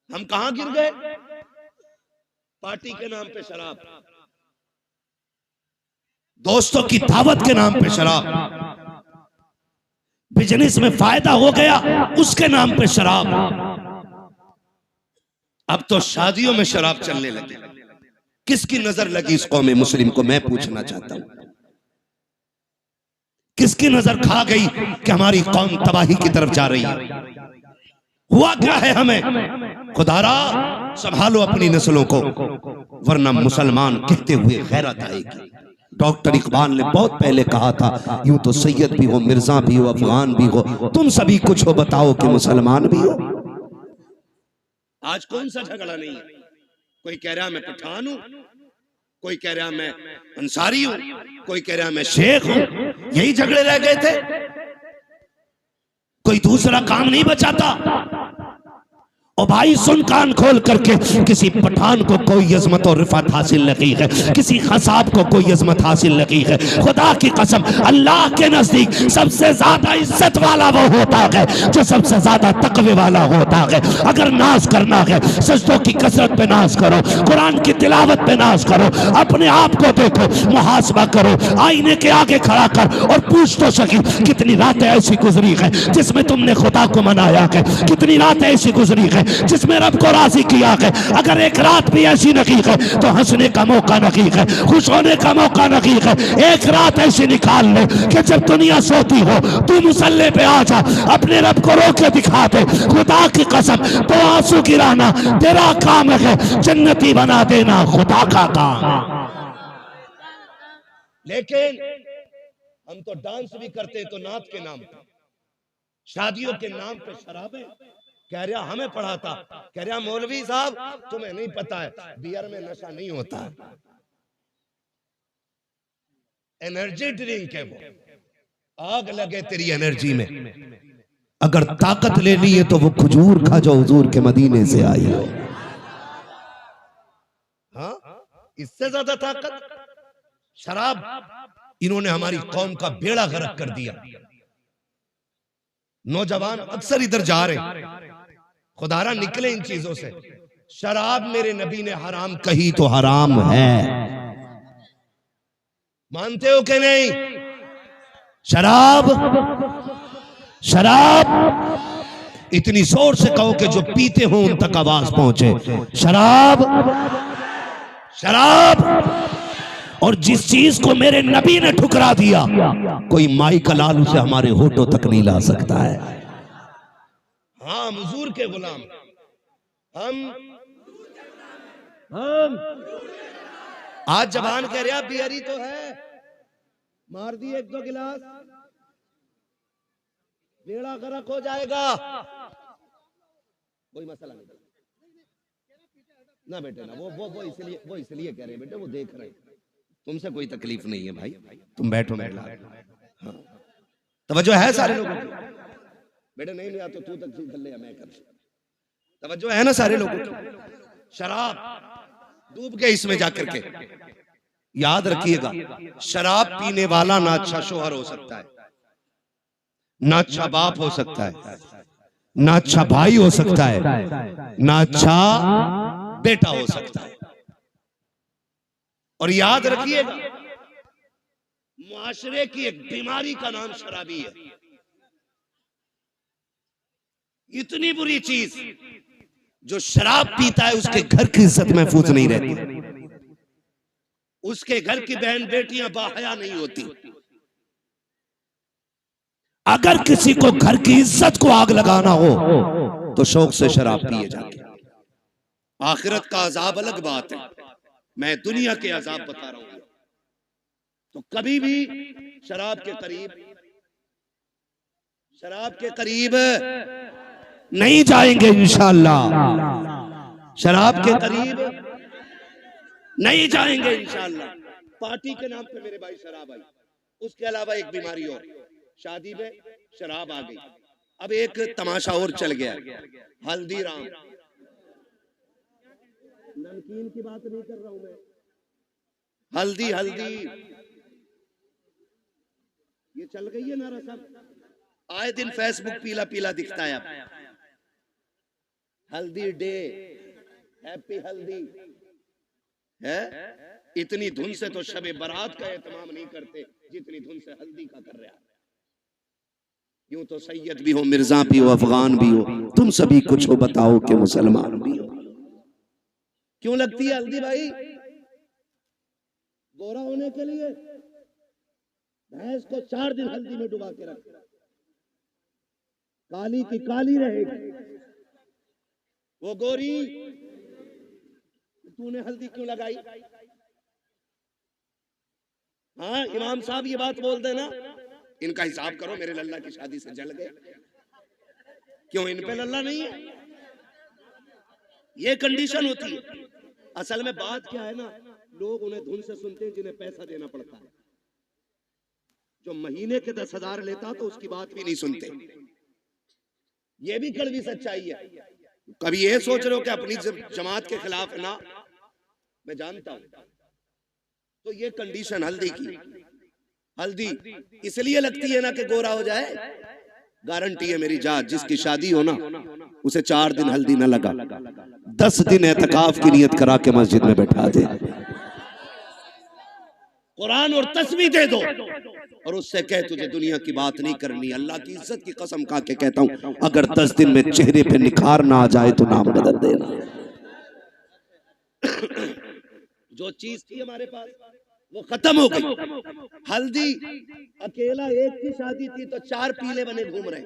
हम कहां गिर गए? पार्टी के नाम पे शराब, दोस्तों की दावत के नाम पे शराब, बिजनेस में फायदा हो गया उसके नाम पे शराब। अब तो शादियों में शराब चलने लगी। किसकी नजर लगी इस कौम मुस्लिम को? मैं पूछना चाहता हूं, किसकी नजर खा गई कि हमारी कौम तबाही की तरफ जा रही है? हुआ क्या है हमें? खुदारा संभालो अपनी नस्लों को, वरना मुसलमान कहते हुए गैरत आएगी। डॉक्टर इकबाल ने बहुत पहले कहा था, यूं तो सैयद भी हो, मिर्जा भी हो, अफगान भी हो, तुम सभी कुछ हो, बताओ कि मुसलमान भी हो। आज कौन सा झगड़ा नहीं है? कोई कह रहा मैं पठान हूं, कोई कह रहा मैं अंसारी हूं, कोई कह रहा मैं शेख हूं। यही झगड़े रह गए थे, कोई दूसरा काम नहीं बचाता। और भाई सुन कान खोल करके, किसी पठान को कोई अजमत और रिफत हासिल नहीं है, किसी खसाब को कोई अजमत हासिल नहीं है। खुदा की कसम, अल्लाह के नजदीक सबसे ज्यादा इज्जत वाला वो होता है जो सबसे ज्यादा तकवे वाला होता है। अगर नाज करना है, सजदों की कसरत पे नाज करो, कुरान की तिलावत पे नाज करो, अपने आप को देखो, मुहासबा करो, आईने के आगे खड़ा कर और पूछ तो सकी कितनी रातें ऐसी गुजरी है जिसमें तुमने खुदा को मनाया है, कितनी रातें ऐसी गुजरी है जिसमें रब को राजी किया है। अगर एक रात भी ऐसी नहीं है तो हंसने का मौका नहीं है, खुश होने का मौका नहीं है। एक रात ऐसी निकाल ले कि जब दुनिया सोती हो तू मुसल्ले पे आ जा, अपने रब को रो के दिखा दे। खुदा की कसम, तो आंसू गिराना तेरा काम है, जन्नती बना देना खुदा का काम। लेकिन हम तो डांस भी करते तो नाच के नाम पे, शादियों के नाम पे शराबें। कह रहा हमें पढ़ाता, कह रहा मौलवी साहब तुम्हें नहीं पता है बियर में नशा नहीं होता, एनर्जी ड्रिंक है वो। आग लगे तेरी एनर्जी में, अगर ताकत लेनी है तो वो खजूर खा जो हुजूर के मदीने से आई हो। हाँ, इससे ज्यादा ताकत शराब। इन्होंने हमारी कौम का बेड़ा गर्क कर दिया। नौजवान अक्सर इधर जा रहे, खुदारा निकले इन चीजों से। शराब मेरे नबी ने हराम कही तो हराम है, मानते हो कि नहीं? शराब, शराब इतनी जोर से कहो कि जो पीते हो उन तक आवाज पहुंचे। शराब, शराब। और जिस चीज को मेरे नबी ने ठुकरा दिया, कोई माई का लाल उसे हमारे होठों तक नहीं ला सकता है। हाँ, हुजूर के गुलाम हम आज जबान कह रहा बियरी तो है, मार दी एक दो गिलास बेड़ा गर्क हो जाएगा, कोई मसला नहीं ना बेटे ना। वो इसलिए कह रहे हैं बेटे, वो देख रहे हैं, तुमसे कोई तकलीफ नहीं है भाई, तुम बैठो बैठो। हाँ, तवज्जो है सारे लोगों की। बेटे नहीं लिया तो तू तकलीफ कर ले, मैं कर। तवज्जो है ना सारे लोगों की? शराब डूब गए इसमें जाकर के। याद रखिएगा, शराब पीने वाला ना अच्छा शोहर हो सकता है, ना अच्छा बाप हो सकता है, ना अच्छा भाई हो सकता है, ना अच्छा बेटा हो सकता है। और याद रखिएगा, मुआशरे की एक बीमारी का नाम शराबी है। इतनी बुरी चीज, जो शराब पीता है उसके घर की इज्जत महफूज नहीं रहती, उसके घर की बहन बेटियां बाहया नहीं होती। अगर किसी को घर की इज्जत को आग लगाना हो तो शौक से शराब पिए जाके। आखिरत का अजाब अलग बात है, मैं दुनिया के अजाब बता रहा हूं। तो कभी भी शराब के करीब नहीं जाएंगे इंशाअल्लाह, शराब के करीब नहीं जाएंगे इंशाअल्लाह। पार्टी के नाम पे मेरे भाई शराब आई, उसके अलावा एक बीमारी और, शादी में शराब आ गई। अब एक तमाशा और चल गया, हल्दीराम। नमकीन की बात नहीं कर रहा हूं मैं, हल्दी हल्दी ये चल गई है ना रसम, आए दिन फेसबुक पीला पीला दिखता है। अब हल्दी डे, हैप्पी हल्दी है। इतनी धुन से तो शबे बारात का एहतमाम नहीं करते जितनी धुन से हल्दी का कर रहा है। यूं तो सैयद भी हो, मिर्जा भी हो, अफगान भी हो, तुम सभी कुछ हो बताओ कि मुसलमान भी हो। क्यों लगती है हल्दी भाई? गोरा होने के लिए। भैंस को 4 दिन हल्दी में डुबा के रख, काली की काली रहेगी, वो गोरी। तूने हल्दी क्यों लगाई? हाँ इमाम साहब ये बात बोल देना, इनका हिसाब करो, मेरे लल्ला की शादी से जल गए। क्यों इन पे लल्ला नहीं है? ये कंडीशन होती है। असल में बात क्या है ना, लोग उन्हें धुन से सुनते हैं जिन्हें पैसा देना पड़ता है। जो महीने के 10,000 लेता तो उसकी बात भी नहीं सुनते। ये भी कड़वी सच्चाई है। कभी ये सोच रहे हो कि अपनी जमात के खिलाफ ना, मैं जानता हूं। तो ये कंडीशन हल्दी की, हल्दी इसलिए लगती है ना कि गोरा हो जाए। गारंटी है मेरी जात, जिसकी शादी हो ना उसे 4 दिन हल्दी ना लगा, 10 दिन एतकाफ की नियत करा के मस्जिद में बैठा दे, कुरान और तस्बीह दे दो और उससे कह तुझे दुनिया की बात नहीं करनी। अल्लाह की इज्जत की कसम खा के कहता हूं, अगर 10 दिन में चेहरे पे निखार ना आ जाए तो नाम बदल देना। जो चीज थी हमारे पास वो खत्म हो गई। हल्दी अकेला एक की शादी थी तो 4 पीले बने घूम रहे,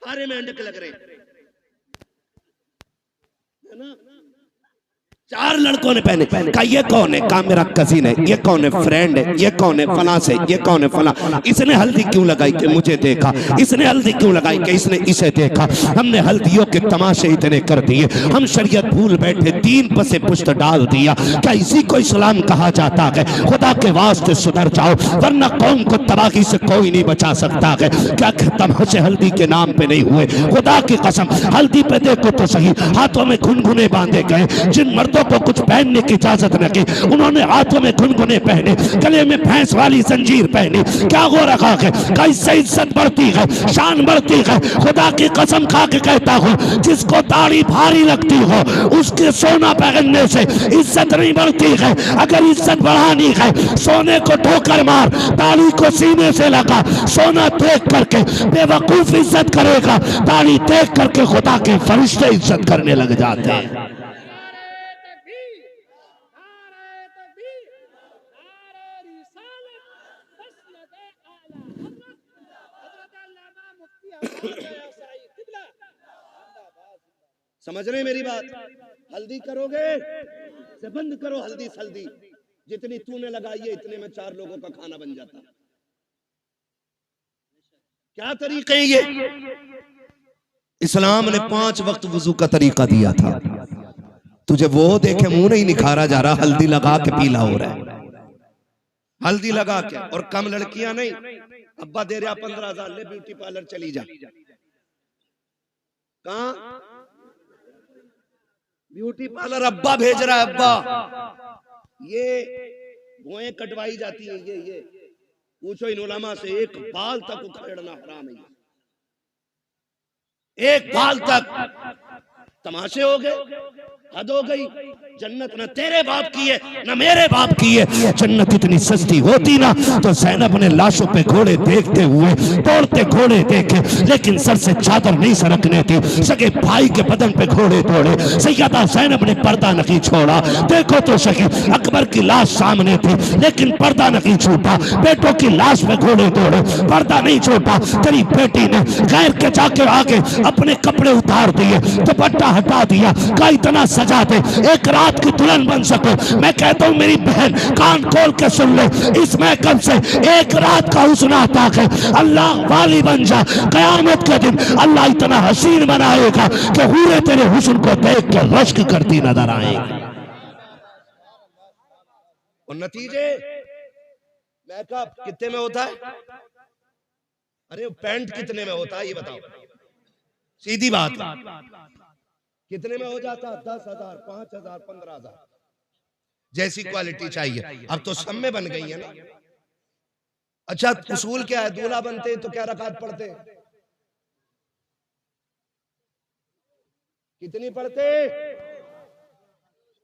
सारे मेंढक लग रहे है ना। 4 लड़कों ने पहने, कहा ये कौन है? कहा मेरा कजिन है। ये कौन है? फ्रेंड है। ये कौन है? फला से। ये कौन है? फला। इसने हल्दी क्यों लगाई? कि मुझे देखा। इसने हल्दी क्यों लगाई? कि इसने इसे देखा। हमने हल्दियों के तमाशे इतने कर दिए, हम शरीयत भूल बैठे, 3 पसे पुश्त डाल दिया। क्या इसी को इस्लाम कहा जाता है? खुदा के वास्ते सुधर जाओ, वरना कौम को तबाही से कोई नहीं बचा सकता है। क्या तमाशे हल्दी के नाम पे नहीं हुए? खुदा की कसम, हल्दी पे देखो तो सही, हाथों में घुनघुने बांधे गए। जिन मर्दों को कुछ पहनने की इजाजत न की, उन्होंने हाथों में घुनघुने पहने, गले में भैंस वाली जंजीर पहनी। क्या हो रखा है? कैसे इज्जत बढ़ती है, शान बढ़ती है। खुदा की कसम खा के कहता हूँ, जिसको दाढ़ी भारी लगती हो उसके सोना पहनने से इज्जत नहीं बढ़ती है। अगर इज्जत बढ़ानी है, सोने को ठोकर मार, दाढ़ी को सीने से लगा। सोना देख करके बेवकूफ इज्जत करेगा, दाढ़ी देख करके खुदा के फरिश्ते इज्जत करने लग जाते हैं। समझ रहे मेरी बात? हल्दी करोगे से बंद करो हल्दी सल्दी, जितनी तूने लगाई है इतने में 4 लोगों का खाना बन जाता। क्या तरीके हैं ये? इस्लाम ने 5 वक्त वुजू का तरीका दिया था। तुझे वो देखे मुंह नहीं निखारा जा रहा, हल्दी लगा के पीला हो रहा है, हल्दी लगा के। और कम लड़कियां नहीं, अब्बा दे रहा 15,000 ले ब्यूटी पार्लर चली जा। कहां? ब्यूटी पार्लर अब्बा भेज रहा है, अब्बा। ये भुएं कटवाई जाती है, ये पूछो इन उलमा से, एक बाल तक उखेड़ना हराम है, एक बाल तक। तमाशे हो गए, हद हो गई। जन्नत न तेरे बाप की है न मेरे बाप की है। जन्नत इतनी सस्ती होती ना तो ज़ैनब ने लाशों पे घोड़े देखते हुए दौड़ते घोड़े देखे, लेकिन सर से चादर नहीं सरकने थी। सगे भाई के बदन पे घोड़े दौड़े, सैयदा ज़ैनब ने पर्दा नहीं छोड़ा। देखो तो सही, अकबर की लाश सामने थी लेकिन पर्दा नहीं छूटा। बेटों की लाश पे घोड़े दौड़े, पर्दा नहीं छूटा। तेरी बेटी ने गैर के जाके आगे अपने कपड़े उतार दिए, दुपट्टा हटा दिया, का इतना सजा दे एक रात की दुल्हन बन सको। मैं कहता हूं मेरी बहन कान खोल के सुन ले, इस महकम से एक रात का हुस्न आता है, अल्लाह वाली बन जा। कयामत के दिन अल्लाह इतना हसीन बनाएगा कि हूरे तेरे हुस्न को देख के रश्क करती नजर आएगी। और नतीजे मेकअप कितने में होता है? अरे पैंट कितने में होता है ये बताओ, सीधी बात। कितने में हो जाता? 10,000, 5,000, 15,000 जैसी क्वालिटी चाहिए। अब तो सब में बन गई है ना। अच्छा उसूल क्या है? दूल्हा बनते हैं तो क्या रकात पढ़ते हैं? कितनी पढ़ते?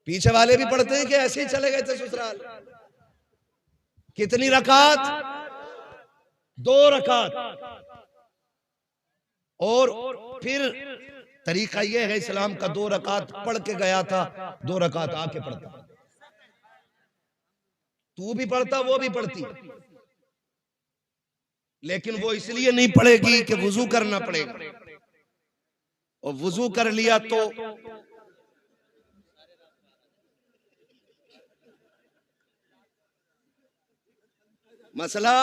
पीछे वाले भी पढ़ते हैं कि ऐसे ही चले गए थे ससुराल? कितनी रकात? 2 रकात। और फिर तरीका यह है इस्लाम का, 2 रकात पढ़ के गया था, 2 रकात आके पढ़ता। तू भी पढ़ता, वो भी पढ़ती, लेकिन वो इसलिए नहीं पढ़ेगी कि वुजू करना पड़ेगा, और वुजू कर लिया तो मसला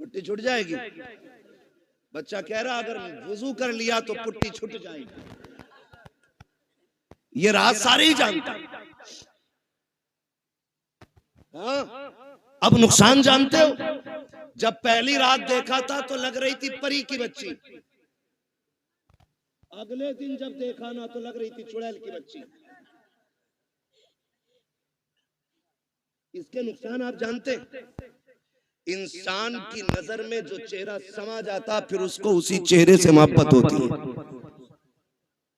पुट्टी छूट जाएगी। बच्चा कह रहा अगर वुजू कर लिया तो पुट्टी छूट जाएगी। ये राज सारे ही जानते हैं। हाँ? अब नुकसान जानते हो? जब पहली रात देखा था तो लग रही थी परी की बच्ची, अगले दिन जब देखा ना तो लग रही थी चुड़ैल की बच्ची। इसके नुकसान आप जानते हैं? इंसान की नजर में जो चेहरा समा जाता फिर उसको उसी चेहरे से मोहब्बत होती है।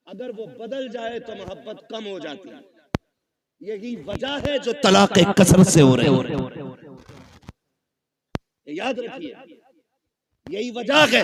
अगर वो बदल जाए तो मोहब्बत कम हो जाती है। यही वजह है जो तलाक कसरत से हो रहे हैं। याद रखिए, यही वजह है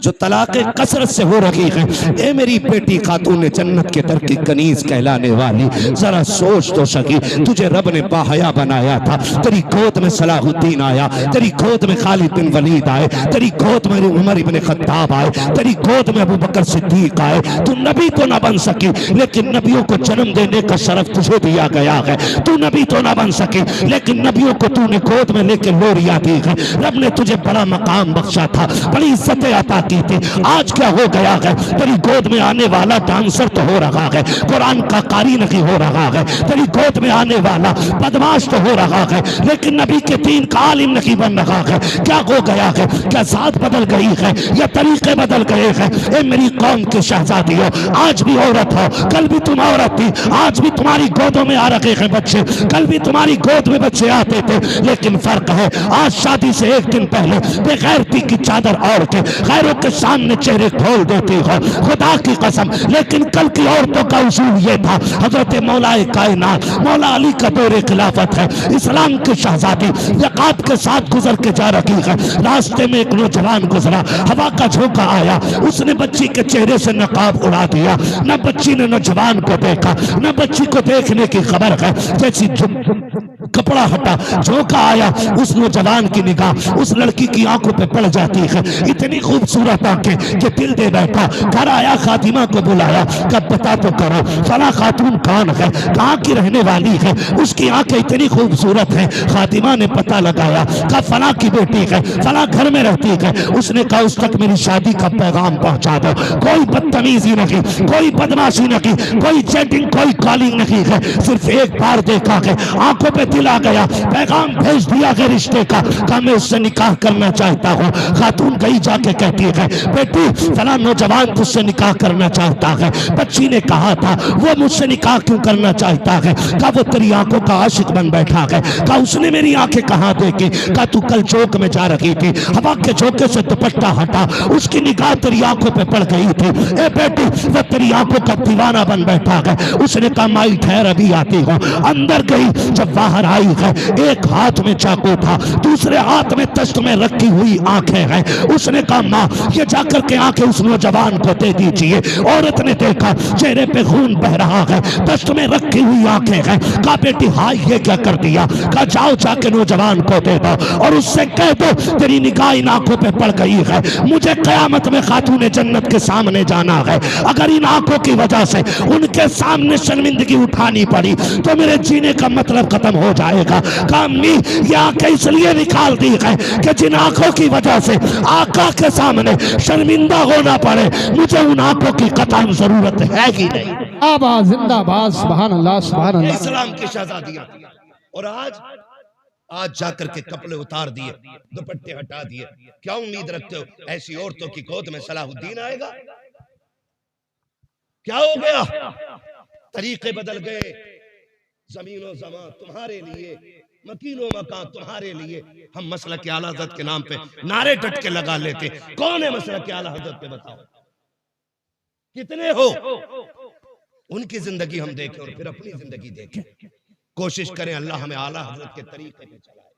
जो तलाक कसरत से हो रही है। ए मेरी बेटी खातून जन्नत के दर की कनीज कहलाने वाली, जरा सोच तो सकी, तुझे रब ने बाहया बनाया था। तेरी गोद में सलाहुद्दीन आया, तेरी गोद में खालिद बिन वलीद आए, तेरी गोद में उमर इब्न खत्ताब आए, तेरी गोद में अबू बकर सिद्दीक आए। तू नबी तो ना बन सकी, लेकिन नबियों को जन्म देने का शरफ तुझे दिया गया है। तू नबी तो ना बन सकी, लेकिन नबियों को तूने गोद में लेकर लोरिया दी है। रब ने तुझे बड़ा मकाम बख्शा था, बड़ी इज्जतें अता की थी। आज क्या हो गया है? तेरी गोद में आने वाला डांसर तो हो रहा है, कुरान का कारी नहीं हो रहा है। तेरी गोद में आने वाला बदमाश तो हो रहा है, लेकिन नबी के दीन का आलिम नहीं बन रहा है। क्या हो गया है? क्या जात बदल गई है या तरीके बदल गए हैं? ए मेरी कौम के शहजादियों, आज भी औरत हो, कल भी तुम औरत थी, आज भी तुम्हारी गोदों में आ रखे हैं बच्चे, कल भी तुम्हारी गोद में बच्चे आते थे। लेकिन फर्क है, आज शादी से एक दिन पहले बेगैरती की चादर ओढ़ के गैरों के सामने चेहरे खोल देती हो, खुदा की कसम। लेकिन कल की औरतों का उसूल ये था, हजरत मौलाए कायनात मौला अली का दौरे खिलाफत है, इस्लाम की शहजादी ज़कात के साथ गुजर के जा रही है। रास्ते में एक नौजवान गुजरा, हवा का झोंका आया, उसने बच्ची के चेहरे से नकाब उड़ा दिया। न बच्ची ने नौजवान को देखा, न बच्ची को देखने की खबर है। जैसी कपड़ा हटा, झोंका आया, उस नौजवान की निगाह उस लड़की की आंखों पे पड़ जाती है। इतनी खूबसूरत आंखें कि दिल दे बैठा। घर आया, खातिमा को बुलाया, कब बता तो करो फला खातून कौन है, कहाँ की रहने वाली है, उसकी आंखें इतनी खूबसूरत है। खातिमा ने पता लगाया, कहा फला की बेटी है, फला घर में रहती है। उसने कहा उस तक मेरी शादी का पैगाम पहुंचा दो। कोई बदतमीजी नहीं, कोई बदमाशी नहीं, कोई चैटिंग, कोई कॉलिंग नहीं है। सिर्फ एक बार देखा है, आंखों पे दिल आ गया, पैगाम भेज दिया गया रिश्ते का, कहा मैं उससे निकाह करना चाहता हूँ। खातून गई जाके कहती है बेटी फला नौजवान तुझसे निकाह करना चाहता है। बच्ची ने कहा था वो मुझसे निकाह क्यों करना चाहता है? कहा वो तेरी आंखों का आशिक बन बैठा है। कहा उसने मेरी आंखें कहाँ देखी? कहा तू कल चौक में जा रही थी, हवा के झोंके से दुपट्टा हटा, उसकी निगाह तेरी आंखों पे पड़ गई थी। ए बेटी वो तेरी आंखों का दीवाना बन बैठा है। उसने कहा माई ठहर अभी आती हूँ। अंदर गई, जब बाहर आई है एक हाथ में चाकू था, दूसरे हाथ में तश्त में रखी हुई आंखें हैं। उसने कहा माँ ये जाकर के आंखें उस नौजवान को दे दीजिए। औरत ने देखा चेहरे पे खून बह रहा है, तश्त में रखी हुई आंखें हैं। कहा बेटी हाँ ये क्या कर दिया? कहा जाओ जाके नौजवान को दे दो और उससे कह दो तेरी निगाह इन आंखों पे पड़ गई है, मुझे कयामत में खातून जन्नत के सामने जाना है। अगर इन आंखों की वजह से उनके सामने शर्मिंदगी उठानी पड़ी तो मेरे जीने का मतलब खत्म हो जाएगा। कहा अम्मी ये आंखें इसलिए निकाल दी है कि जिन आंखों की वजह से आका के सामने शर्मिंदा होना पड़े, मुझे उन आंखों की कतई जरूरत है ही नहीं। आबाद जिंदाबाद, सुभान अल्लाह सुभान अल्लाह। इस्लाम की शहजादियां, और आज जाकर के कपड़े उतार दिए, दुपट्टे हटा दिए। क्या उम्मीद रखते हो ऐसी औरतों की गोद में सलाहुद्दीन आएगा? क्या हो गया? तरीके बदल गए। जमीनो जमा तुम्हारे लिए, मकीनो मकान तुम्हारे लिए। हम मसलक आला हज़रत के नाम पे नारे डट के लगा लेते। कौन है मसलक आला हज़रत पे? बताओ कितने हो? उनकी जिंदगी हम देखें और फिर अपनी जिंदगी देखें। कोशिश करें अल्लाह हमें आला हज़रत के तरीके पे चलाए।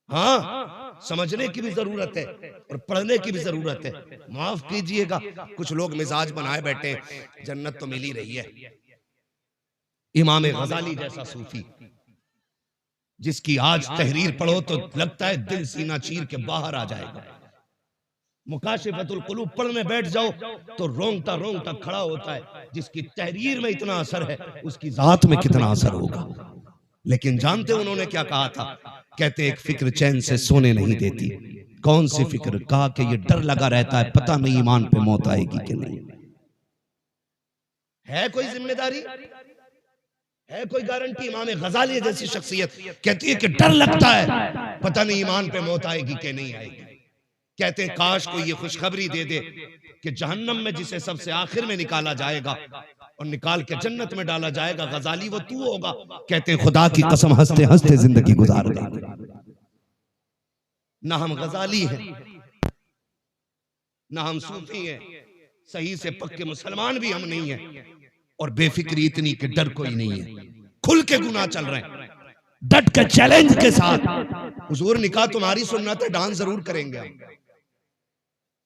हाँ, समझने की भी जरूरत है और पढ़ने की भी जरूरत है। माफ कीजिएगा कुछ लोग मिजाज बनाए बैठे हैं, जन्नत तो मिल ही रही है। इमाम गजाली जैसा सूफी जिसकी आज तहरीर पढ़ो तो लगता है दिल सीना चीर के बाहर आ जाएगा। मुकाशिफतुल कुलूब पढ़ने बैठ जाओ तो रोंगटा रोंगटा खड़ा होता है। जिसकी तहरीर में इतना असर है उसकी जात में कितना असर होगा। लेकिन जानते उन्होंने क्या कहा था? कहते एक फिक्र चैन से सोने नहीं देती। कौन सी फिक्र? कहा कि ये डर लगा रहता है पता नहीं ईमान पे मौत आएगी कि नहीं। है कोई जिम्मेदारी? है कोई गारंटी? इमाम गजाली जैसी शख्सियत कहती है कि डर लगता है पता नहीं ईमान पे मौत आएगी कि नहीं आएगी। कहते हैं काश कोई ये खुशखबरी दे दे कि जहन्नम में जिसे सबसे आखिर में निकाला जाएगा और निकाल के जन्नत में डाला जाएगा गजाली वो तू होगा। कहते हैं खुदा की कसम हंसते हंसते जिंदगी गुजार गई। ना हम गजाली हैं ना हम सूफी हैं, सही से पक्के मुसलमान भी हम नहीं हैं। और बेफिक्री इतनी कि डर कोई नहीं है। खुल के गुनाह चल रहे हैं, डट के चैलेंज के साथ। हुजूर निकाह तुम्हारी सुन्नत है, डांस जरूर करेंगे,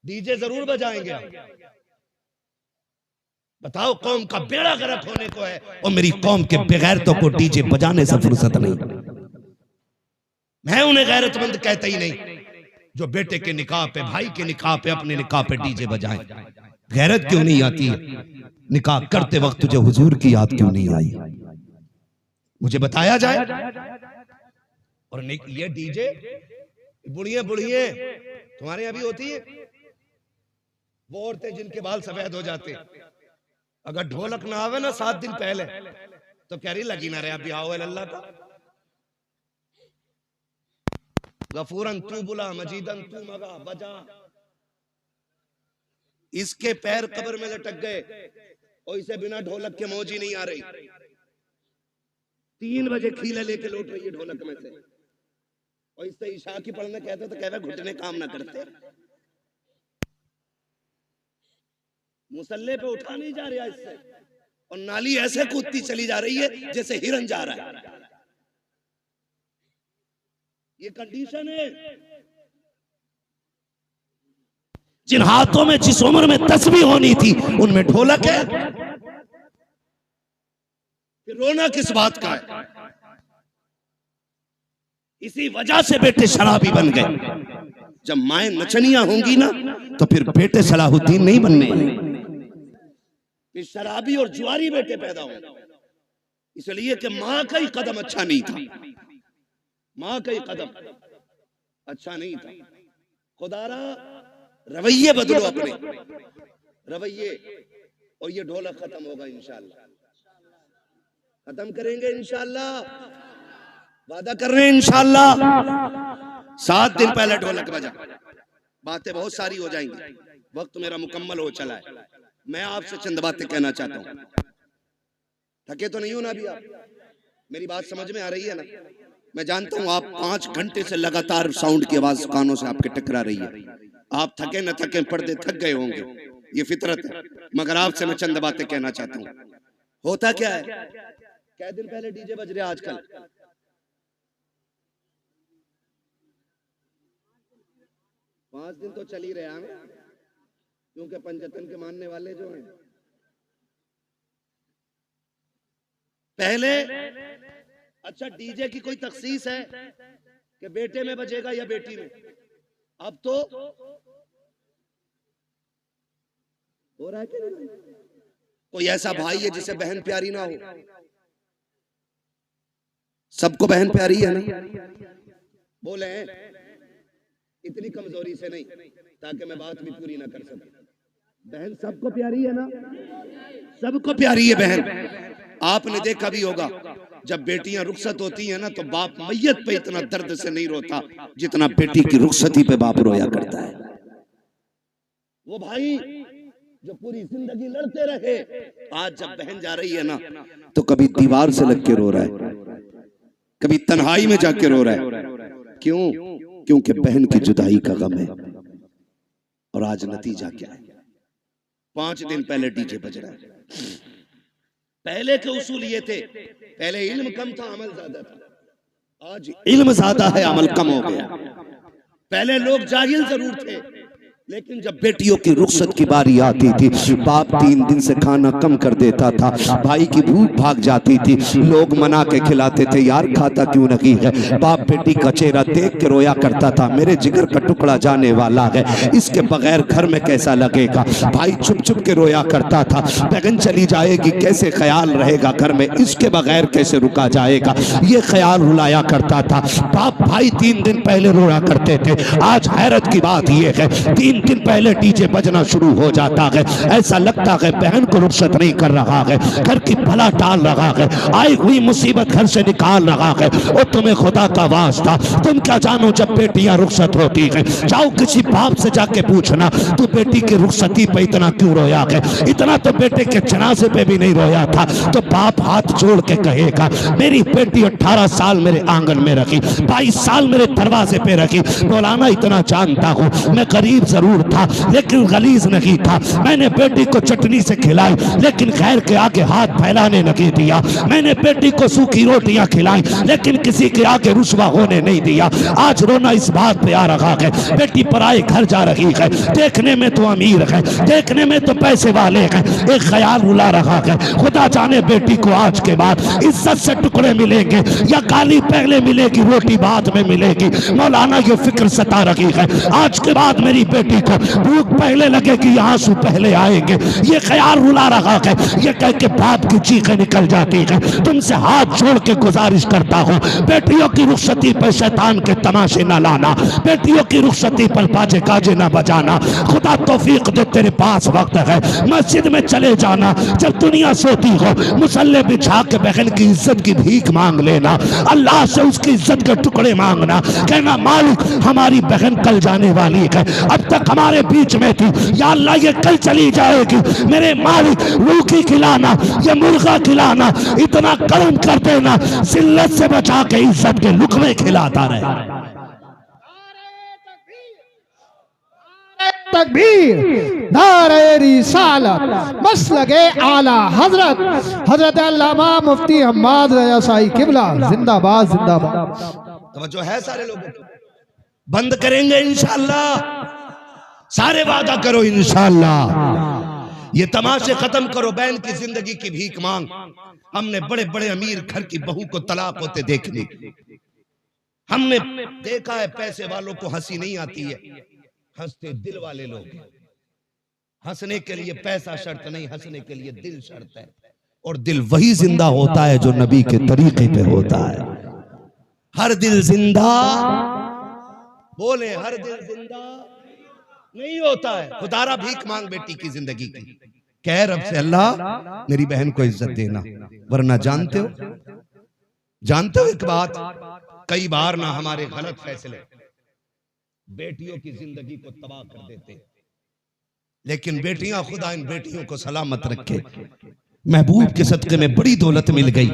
डीजे जरूर बजाएंगे। बताओ कौम का बेड़ा गर्क होने को है और मेरी कौम के बेगैरतों को डीजे बजाने से फुर्सत नहीं। मैं उन्हें गैरतमंद कहता ही नहीं जो बेटे के निकाह पे, भाई के निकाह पे, अपने निकाह पे डीजे बजाएं। गैरत क्यों नहीं आती है? निकाह करते वक्त तुझे हुजूर की याद क्यों नहीं आई? मुझे बताया जाए। और ये डीजे बुढ़िए बुढ़िए तुम्हारे यहाँ भी होती है। वो औरतें जिनके बाल सफेद हो जाते, अगर ढोलक ना आवे ना 7 दिन पहले तो कह रही लगी ना रे अभी आओ अल्लाह का। गफूरन तू बुला, मजीदन तू मगा बजा। इसके पैर कब्र में लटक गए और इसे बिना ढोलक के मौज ही नहीं आ रही। 3 बजे खीले लेके लौट रही है ढोलक में से और इससे ईशा की पढ़ने कहते तो कहते घुटने काम ना करते। मुसल्ले पे उठा नहीं जा रहा इससे और नाली ऐसे कूदती चली जा रही है जैसे हिरन जा रहा है। ये कंडीशन है। जिन हाथों में जिस उम्र में तस्बीह होनी थी उनमें ढोलक है। फिर रोना किस बात का है? इसी वजह से बेटे शराबी बन गए। जब माएं नचनियां होंगी ना तो फिर बेटे सलाहुद्दीन नहीं बनने, फिर शराबी और जुआरी बेटे पैदा होंगे। इसलिए कि मां का ही कदम अच्छा नहीं था। मां का ही कदम अच्छा नहीं था। खुदारा रवैये बदलो, अपने रवैये, और ये ढोलक खत्म होगा इंशाअल्लाह। खत्म करेंगे इंशाअल्लाह। वादा कर रहे हैं इंशाअल्लाह 7 दिन पहले ढोलक बजा। बातें बहुत सारी हो जाएंगी, वक्त मेरा मुकम्मल हो चला है। मैं आपसे चंद बातें कहना चाहता हूँ। थके तो नहीं हो ना अभी आप? मेरी बात समझ में आ रही है ना? मैं जानता हूँ आप 5 घंटे से लगातार साउंड की आवाज कानों से आपके टकरा रही है। आप थके न थके, पर्दे थक गए होंगे, ये फितरत है। मगर आपसे मैं चंद बातें कहना चाहता हूँ। होता क्या है, क्या दिन पहले डीजे बज रहे आजकल? 5 दिन तो चल ही रहे हैं, क्योंकि पंचतन के मानने वाले जो हैं पहले। अच्छा, डीजे की कोई तखसीस है कि बेटे में बजेगा या बेटी में? अब तो हो रहा है कि नहीं? कोई ऐसा भाई है जिसे बहन प्यारी ना हो? सबको बहन प्यारी है ना? बोले इतनी कमजोरी से नहीं, ताकि मैं बात भी पूरी ना कर सकूं। बहन सबको प्यारी है ना? सबको प्यारी है बहन। आपने देखा भी होगा, जब बेटियां रुखसत होती हैं ना, तो बाप मैयत पे इतना दर्द से नहीं रोता जितना बेटी की रुखसती पे बाप रोया करता है। वो भाई जो पूरी जिंदगी लड़ते रहे, आज जब बहन जा रही है ना, तो कभी दीवार से लग के रो रहा है, कभी तन्हाई में जाके रो रहा है। क्यों? क्योंकि बहन की जुदाई का गम है। और आज नतीजा क्या है? 5 दिन पहले डीजे बज रहा है। पहले के उसूल ये थे, पहले इल्म कम था, अमल ज्यादा था। आज इल्म ज्यादा है, अमल कम हो गया। पहले लोग जाहिल जरूर थे, लेकिन जब बेटियों की रुखसत की बारी आती थी, बाप 3 दिन से खाना कम कर देता था, भाई की भूख भाग जाती थी, लोग मना के खिलाते थे, यार खाता क्यों नहीं है? बाप बेटी का चेहरा देख के रोया करता था, मेरे जिगर का टुकड़ा जाने वाला है, इसके बगैर घर में कैसा लगेगा? भाई छुप छुप के रोया करता था, बहन चली जाएगी कैसे ख्याल रहेगा घर में, इसके बगैर कैसे रुका जाएगा, ये ख्याल रुलाया करता था। बाप भाई 3 दिन पहले रोया करते थे। आज हैरत की बात यह है, 3 दिन पहले डीजे बजना शुरू हो जाता है। ऐसा लगता है बहन को रुखसत नहीं कर रहा है, घर की भला टाल रहा है, आई हुई मुसीबत घर से निकाल रहा है। और तुम्हें खुदा का वास्ता, तुम क्या जानो जब बेटियां रुखसत होती हैं? जाओ किसी बाप से जाके पूछना, तू बेटी की रुखसती पे इतना क्यों रोया है? इतना तो बेटे के जनाजे पे भी नहीं रोया था। तो बाप हाथ जोड़ के कहेगा, मेरी बेटी 18 साल मेरे आंगन में रखी, 22 साल मेरे दरवाजे पे रखी। मौलाना इतना जानता हूँ, मैं गरीब जरूर था लेकिन गलीज नहीं था। मैंने बेटी को चटनी से खिलाई, लेकिन खैर के आगे हाथ फैलाने नहीं दिया। मैंने बेटी को सूखी रोटियां खिलाई, लेकिन किसी के आगे रुसवा होने नहीं दिया। आज रोना इस बात पे आ रहा है, बेटी पराए घर जा रही है, देखने में तो अमीर है, देखने में तो पैसे वाले हैं, एक ख्याल रुला रहा है, खुदा जाने बेटी को आज के बाद इज्जत से टुकड़े मिलेंगे या गाली पहले मिलेगी, रोटी बाद में मिलेगी। मौलाना ये फिक्र सता रही है, आज के बाद मेरी बेटी को भूख पहले लगेगी, आंसू पहले आएंगे, ये ख्याल रुला रहा है। ये कह के बाप की चीखें निकल जाती है। तुमसे हाथ जोड़ के गुजारिश करता हूँ, बेटियों की रुखसती पर शैतान के तमाशे न लाना, बेटियों की रुखसती पर बाजे गाजे न बजाना। खुदा तौफीक दे, तेरे पास वक्त है, मस्जिद में चले जाना, जब दुनिया सोती हो मुसल्ले बिछा के बहन की इज्जत की भीख मांग लेना, अल्लाह से उसकी इज्जत के टुकड़े मांगना, कहना मालिक हमारी बहन कल जाने वाली है, अब तक हमारे बीच में थी, या अल्लाह ये कल चली जाएगी, मेरे मालिक रूखी खिलाना या मुर्गा खिलाना, इतना करम कर देना, जिल्लत से बचा के इज्जत के लुकमे खिलाता रहे। तकबीर, नारे रिसालत, मसलके आला हजरत हजरत अल्लामा मुफ्ती हम्माद रजा साई किबला जिंदाबाद जिंदाबाद। तवज्जो है सारे लोग? बंद करेंगे इंशाअल्लाह, सारे वादा करो इंशाअल्लाह। ये तमाशे खत्म करो, बहन की जिंदगी की भीख मांग। हमने बड़े बड़े अमीर घर की बहू को तलाक होते देख ली, हमने देखा है पैसे वालों को हंसी नहीं आती है, हंसते दिल वाले लोग। हंसने के लिए पैसा शर्त नहीं, हंसने के लिए दिल शर्त है। और दिल वही जिंदा होता है जो नबी के तरीके पे होता है। हर दिल जिंदा, बोले हर दिल जिंदा नहीं होता है। खुदारा भीख मांग बेटी की जिंदगी की, कह रब से अल्लाह मेरी बहन को इज्जत देना, वरना जानते हो जानते हो एक बात, कई बार ना हमारे गलत फैसले बेटियों की जिंदगी को तबाह कर देते, लेकिन बेटियां, खुदा इन बेटियों को सलामत रखे। महबूब के सदके में बड़ी दौलत मिल गई।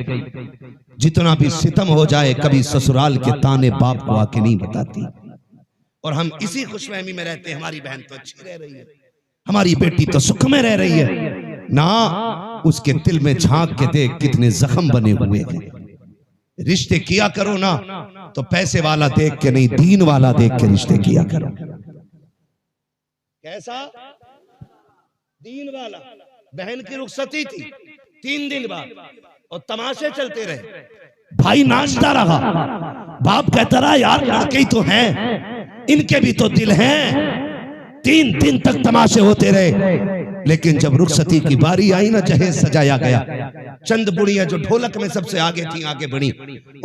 जितना भी सितम हो जाए, कभी ससुराल के ताने बाप को आके नहीं बताती। और हम इसी खुशफहमी में रहते हैं, हमारी बहन तो अच्छी रह रही है, हमारी बेटी तो सुख में रह रही है। ना, उसके दिल में झांक के देख कितने जख्म बने हुए हैं। रिश्ते किया करो ना तो पैसे वाला देख के नहीं, दीन वाला देख के रिश्ते किया करो। कैसा? दीन वाला। बहन की रुखसती थी 3 दिन बाद और तमाशे चलते रहे, भाई नाचता रहा, बाप कहता रहा यार लड़के ही तो हैं, इनके भी तो दिल हैं। 3 दिन तक तमाशे होते रहे, लेकिन जब रुखसती की बारी आई ना, जहेज सजाया गया, चंद बुढ़ियां जो ढोलक में सबसे आगे थी आगे बढ़ी,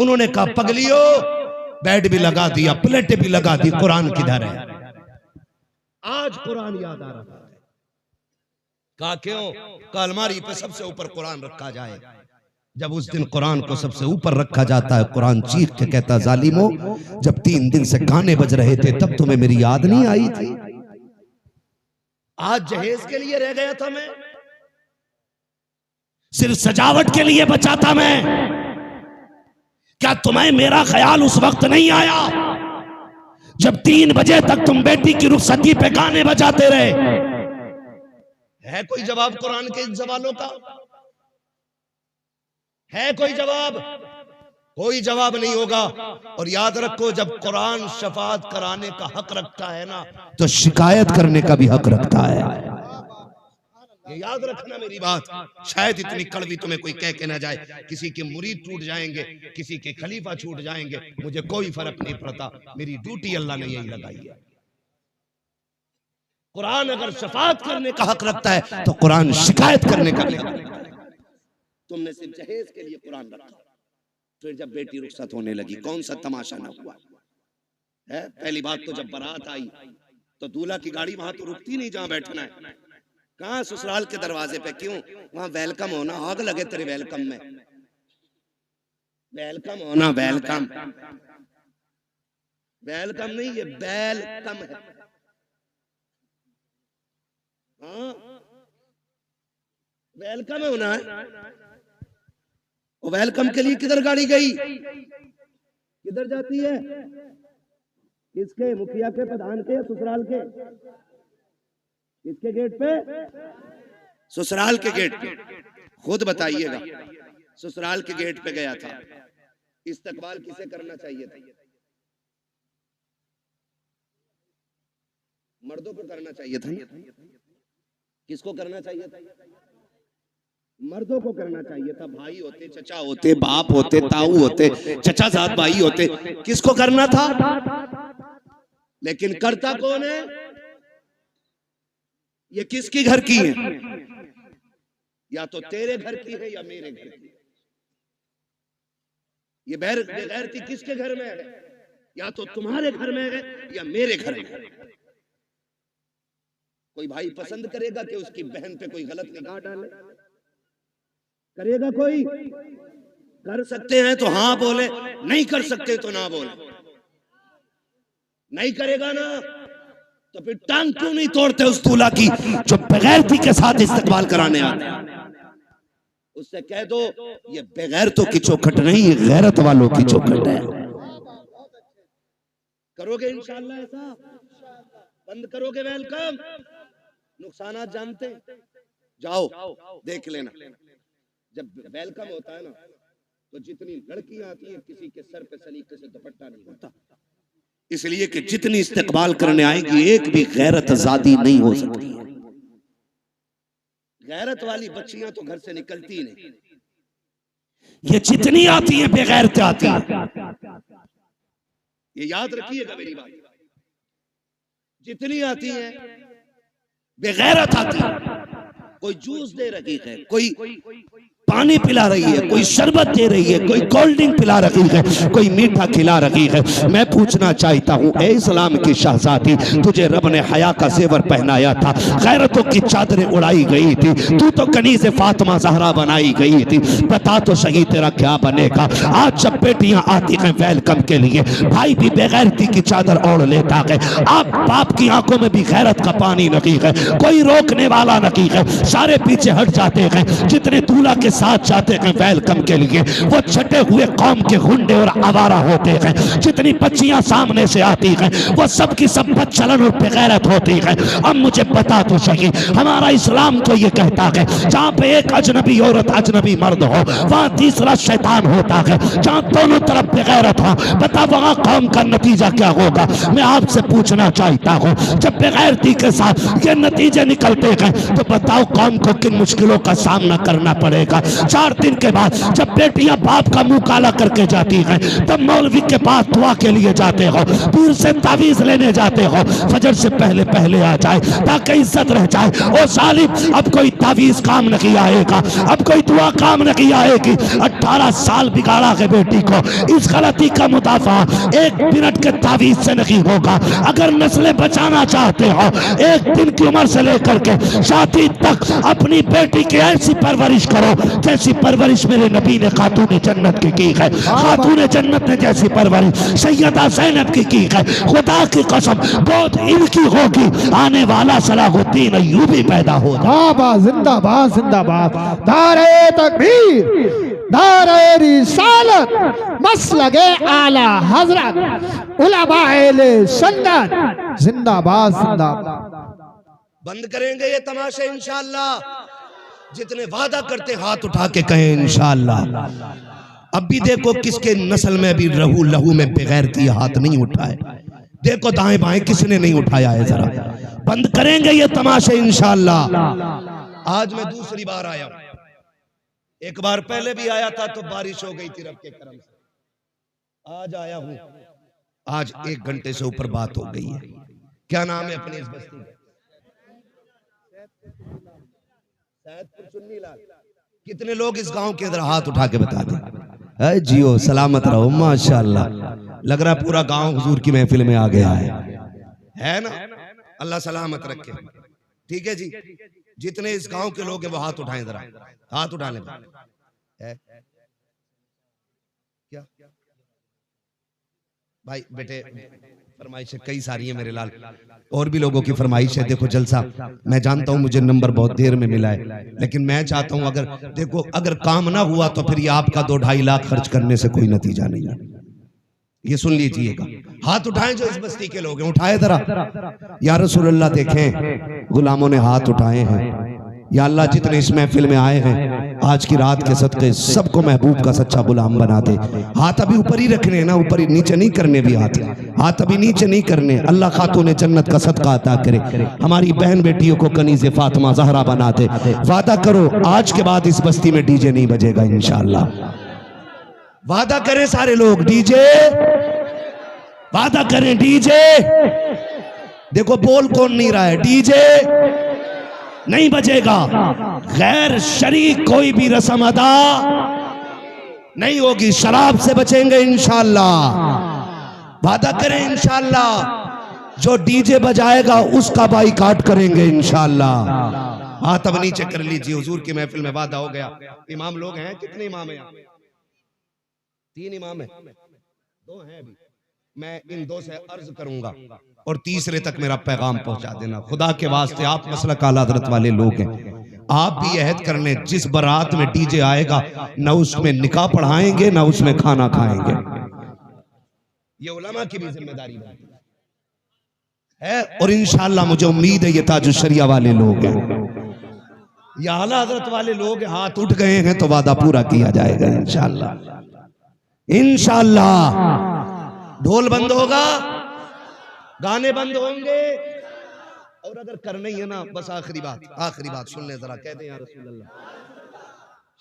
उन्होंने कहा पगलियो, बेड भी लगा दिया, प्लेटें भी लगा दी, कुरान किधर है? आज कुरान याद आ रहा है। कहा क्यों? कहा अलमारी पे सबसे ऊपर कुरान रखा जाए। जब उस दिन कुरान को सबसे ऊपर रखा जाता है, कुरान चीख के कहता जालिमो, जब 3 दिन से गाने बज रहे थे तब तुम्हें मेरी याद नहीं आई थी? आज जहेज के लिए रह गया था मैं, सिर्फ सजावट के लिए बचा था मैं। क्या तुम्हें मेरा ख्याल उस वक्त नहीं आया जब 3 बजे तक तुम बेटी की रुखसती पे गाने बजाते रहे? है कोई जवाब कुरान के इन सवालों का? है कोई जवाब? कोई जवाब नहीं होगा। और याद रखो, जब कुरान शफाअत कराने का हक रखता है ना, तो शिकायत करने का भी हक रखता है। ये याद रखना मेरी बात। शायद इतनी कड़वी तुम्हें कोई कह के ना जाए, किसी के मुरीद टूट जाएंगे, किसी के खलीफा छूट जाएंगे, मुझे कोई फर्क नहीं पड़ता, मेरी ड्यूटी अल्लाह ने यही लगाई है। कुरान अगर शफाअत करने का हक रखता है तो कुरान शिकायत करने का भी हक रखता है। तुमने सिर्फ जहेज के लिए कुरान रखा, फिर जब बेटी रुखसत होने लगी, कौन सा तमाशा ना हुआ है? पहली बात तो जब बारात आई तो दूल्हा की गाड़ी वहां तो रुकती नहीं जहां बैठना है। कहां? ससुराल के दरवाजे पे। क्यों? वहां वेलकम होना, आग लगे तेरे वेलकम में। वेलकम होना, वेलकम, वेलकम नहीं, ये वेलकम है। हाँ, वेलकम होना है। और वेलकम के लिए किधर गाड़ी गई? किधर जाती है? किसके? मुखिया के, प्रधान के, ससुराल के? किसके गेट पे? ससुराल के गेट पे। खुद बताइएगा, ससुराल के गेट पे गया था। इस्तकबाल किसे करना चाहिए था? मर्दों को करना चाहिए था। किसको करना चाहिए था? मर्दों को करना चाहिए था। भाई होते, चचा होते, बाप होते, ताऊ होते, चचा साथ भाई होते, किसको करना था? लेकिन करता कौन है? ये किसकी घर की है? या तो तेरे घर की है या मेरे घर की। ये बेगैरती किसके घर में है? या तो तुम्हारे घर में है या मेरे घर में है। कोई भाई पसंद करेगा कि उसकी बहन पे कोई गलत निगाह डाले? करेगा कोई? कर सकते हैं तो हाँ बोले, नहीं कर सकते तो ना बोले। नहीं करेगा ना तो फिर टांग क्यों नहीं तोड़ते उस दूल्हा की जो बेगैरती के साथ इस्तकबाल कराने आते हैं? उससे कह दो ये बेगैरतों की चौखट नहीं, ये गैरत वालों की चौखट है। करोगे इंशाअल्लाह ऐसा? बंद करोगे वेलकम? नुकसानात जानते? जाओ देख लेना। जब वेलकम होता है ना, तो जितनी लड़कियां आती हैं किसी के सर पे सलीके से दुपट्टा नहीं होता, इसलिए कि जितनी इस्तकबाल करने आएगी एक भी गैरत आजादी नहीं हो सकती है। गैरत वाली बच्चियां तो घर से निकलती ही नहीं। ये जितनी आती है बेगैरत आती है। ये याद रखिएगा मेरी बात। जितनी आती है बेगैरत आती है। कोई जूस दे रही है, कोई पानी पिला रही है, कोई शरबत दे रही है, कोई कोल्ड ड्रिंक पिला रही है, कोई मीठा खिला रही है। मैं पूछना चाहता हूँ, ए इस्लाम की शहजादी, तुझे रब ने हया का जेवर पहनाया था, गैरतों की चादरें उड़ाई गई थी, तू तो कनीज़े फातिमा ज़हरा बनाई गई थी, बता तो सही तेरा क्या बनेगा। आज जब बेटियां आती हैं वेलकम के लिए, भाई भी बेगैरती की चादर ओढ़ लेता है। आप बाप की आंखों में भी गैरत का पानी नहीं है, कोई रोकने वाला नहीं है, सारे पीछे हट जाते हैं। जितने दूल्हा के साथ जाते हैं वेलकम के लिए, वो छटे हुए कौम के गुंडे और आवारा होते हैं। जितनी बच्चियां सामने से आती हैं, वो सब की सब बदचलन और बेगैरत होती है। अब मुझे बता तो सही, हमारा इस्लाम तो ये कहता है, जहाँ पे एक अजनबी औरत अजनबी मर्द हो, वहाँ तीसरा शैतान होता है। जहाँ दोनों तरफ बेगैरत हो, बता वहाँ कौम का नतीजा क्या होगा। मैं आपसे पूछना चाहता हूँ, जब बेगैरती के साथ ये नतीजे निकलते हैं, तो बताओ कौम को किन मुश्किलों का सामना करना पड़ेगा। 4 दिन के बाद जब बेटियां बाप का मुंह काला करके जाती हैं, तब मौलवी के पास दुआ के लिए जाते हो, पीर से तावीज लेने जाते हो, फजर से पहले पहले आ जाए ताकि इज्जत रह जाए। ओ सालिम, अब कोई तावीज काम नहीं आएगा, अब कोई दुआ काम नहीं आएगी। 18 साल बिगाड़ा है बेटी को, इस गलती का मुदाफा 1 मिनट के तावीज से नहीं होगा। अगर नस्लें बचाना चाहते हो, 1 दिन की उम्र से लेकर के शादी तक अपनी बेटी की ऐसी परवरिश करो जैसी परवरिश मेरे नबी ने खातून जन्नत की है। खातून जन्नत ने जैसी परवरिश सैयदा ज़ैनब की है। खुदा की कसम, बहुत इनकी होगी, आने वाला सलाहुद्दीन अय्यूबी पैदा होगा। जिंदाबाद जिंदाबाद। नारे तकबीर, नारे रिसालत, मसलके आला हजरत, उलमाए सुन्नत, जिंदाबाद जिंदाबाद। बंद करेंगे ये तमाशे इंशाअल्लाह। जितने वादा करते हाथ उठा के कहें इंशाअल्लाह। अब भी देखो किसके नस्ल में भी लहू में बेगैरती हाथ नहीं उठाए। देखो दाएं बाएं किसने नहीं उठाया है, जरा बंद करेंगे ये तमाशे इंशाअल्लाह। आज मैं दूसरी बार आया हूं, एक बार पहले भी आया था तो बारिश हो गई थी रब के करम से। आज आया हूं, आज 1 घंटे से ऊपर बात हो गई है। क्या नाम है अपनी इस बस्ती का? कितने लोग इस गांव के अंदर हाथ उठा के बता दें। जियो सलामत रहो, माशाअल्लाह। लग रहा है पूरा गांव हुजूर की महफिल में आ गया है ना। अल्लाह सलामत रखे। ठीक है जी, जितने इस गांव के लोग हैं वो हाथ उठाएं, जरा हाथ उठा लें। क्या भाई बेटे, फरमाइशें कई सारी है मेरे लाल, और भी लोगों की फरमाइश है। देखो जलसा, मैं जानता हूं मुझे नंबर बहुत देर में मिला है, लेकिन मैं चाहता हूं अगर देखो अगर काम ना हुआ तो फिर ये आपका 2-2.5 लाख खर्च करने से कोई नतीजा नहीं है। ये सुन लीजिएगा। हाथ उठाएं जो इस बस्ती के लोग हैं, उठाए जरा। या रसूल अल्लाह, देखें गुलामों ने हाथ उठाए हैं। या अल्लाह, जितने इस महफिल में आए हैं आज की रात के सदके सबको महबूब का सच्चा गुलाम बना दे। हाथ अभी ऊपर ही रखने हैं ना, ऊपर ही, नीचे नहीं करने भी हाथ अभी नीचे नहीं करने। अल्लाह खातून जन्नत का सदका अता करे, हमारी बहन बेटियों को कनीज़े फातिमा ज़हरा बना दे। वादा करो आज के बाद इस बस्ती में डीजे नहीं बजेगा इंशाअल्लाह। वादा करें सारे लोग, डीजे वादा करें, डीजे। देखो बोल कौन नहीं रहा है, डीजे नहीं बजेगा। गैर शरीक कोई भी रस्म अदा नहीं होगी। शराब से बचेंगे इंशाअल्लाह। वादा करें इंशाअल्लाह। जो डीजे बजाएगा उसका बाइकाट करेंगे इंशाअल्लाह। हाथ अब नीचे कर लीजिए, हुजूर की महफिल में वादा हो गया। इमाम लोग हैं, कितने इमाम हैं? 3 इमाम हैं, 2 हैं अभी। मैं इन 2 से अर्ज करूंगा और तीसरे तक मेरा पैगाम पहुंचा देना। खुदा के वास्ते, आप मसलक आला हज़रत वाले लोग हैं, आप भी अहद कर लें जिस बारात में डीजे आएगा न उसमें निकाह पढ़ाएंगे न उसमें खाना खाएंगे। ये उलमा की भी जिम्मेदारी है। और इंशाअल्लाह मुझे उम्मीद है ये ताजुश शरिया वाले लोग हैं, या आला हज़रत वाले लोग हाथ उठ गए हैं तो वादा पूरा किया जाएगा इंशाअल्लाह। इंशाअल्लाह ढोल बंद होगा, गाने बंद होंगे। और अगर करना ही है ना, बस आखिरी बात सुन ले जरा, कहते हैं या रसूल अल्लाह,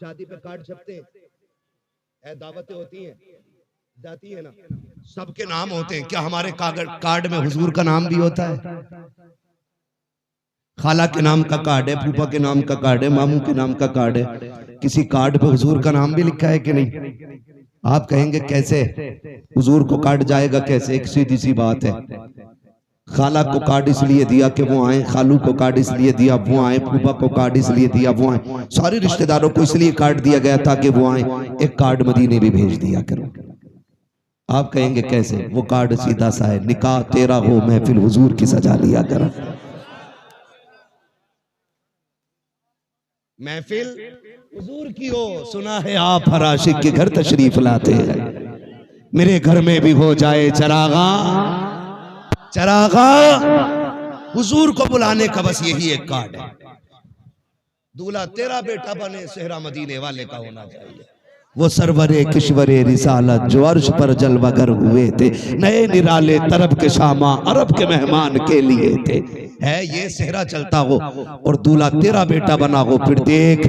शादी पे कार्ड छपते हैं, दावतें होती हैं, जाती है ना, सबके नाम होते हैं। क्या हमारे कार्ड में हुजूर का नाम भी होता है? खाला के नाम का कार्ड है, फूफा के नाम का कार्ड है, मामू के नाम का कार्ड है, किसी कार्ड पे हुजूर का नाम भी लिखा है कि नहीं? आप कहेंगे कैसे हुजूर को कार्ड जाएगा कैसे? एक सीधी सी बात है, खाला को कार्ड इसलिए दिया कि वो आए, खालू को कार्ड इसलिए दिया वो आए, फूफा को कार्ड इसलिए दिया वो आए, सारे रिश्तेदारों को इसलिए कार्ड दिया गया ताकि वो आए। एक कार्ड मदीने भी भेज दिया करो। आप कहेंगे कैसे? वो कार्ड सीधा सा है, निकाह तेरा हो महफिल हुजूर की सजा लिया कर। महफिल हुजूर की हो, सुना है आप हर आशिक के घर तशरीफ लाते हैं, मेरे घर में भी हो जाए चरागा। चरागा हुजूर को बुलाने का बस यही एक कार्ड है। दूल्हा तेरा बेटा बने, सेहरा मदीने वाले का होना चाहिए। वो सरवरे किश्वरे रिसालत जो अर्श पर जलवागर हुए थे, नए निराले तरब के शामा अरब के मेहमान के लिए थे। है ये सेहरा चलता हो और दूल्हा तेरा बेटा बना हो, फिर देख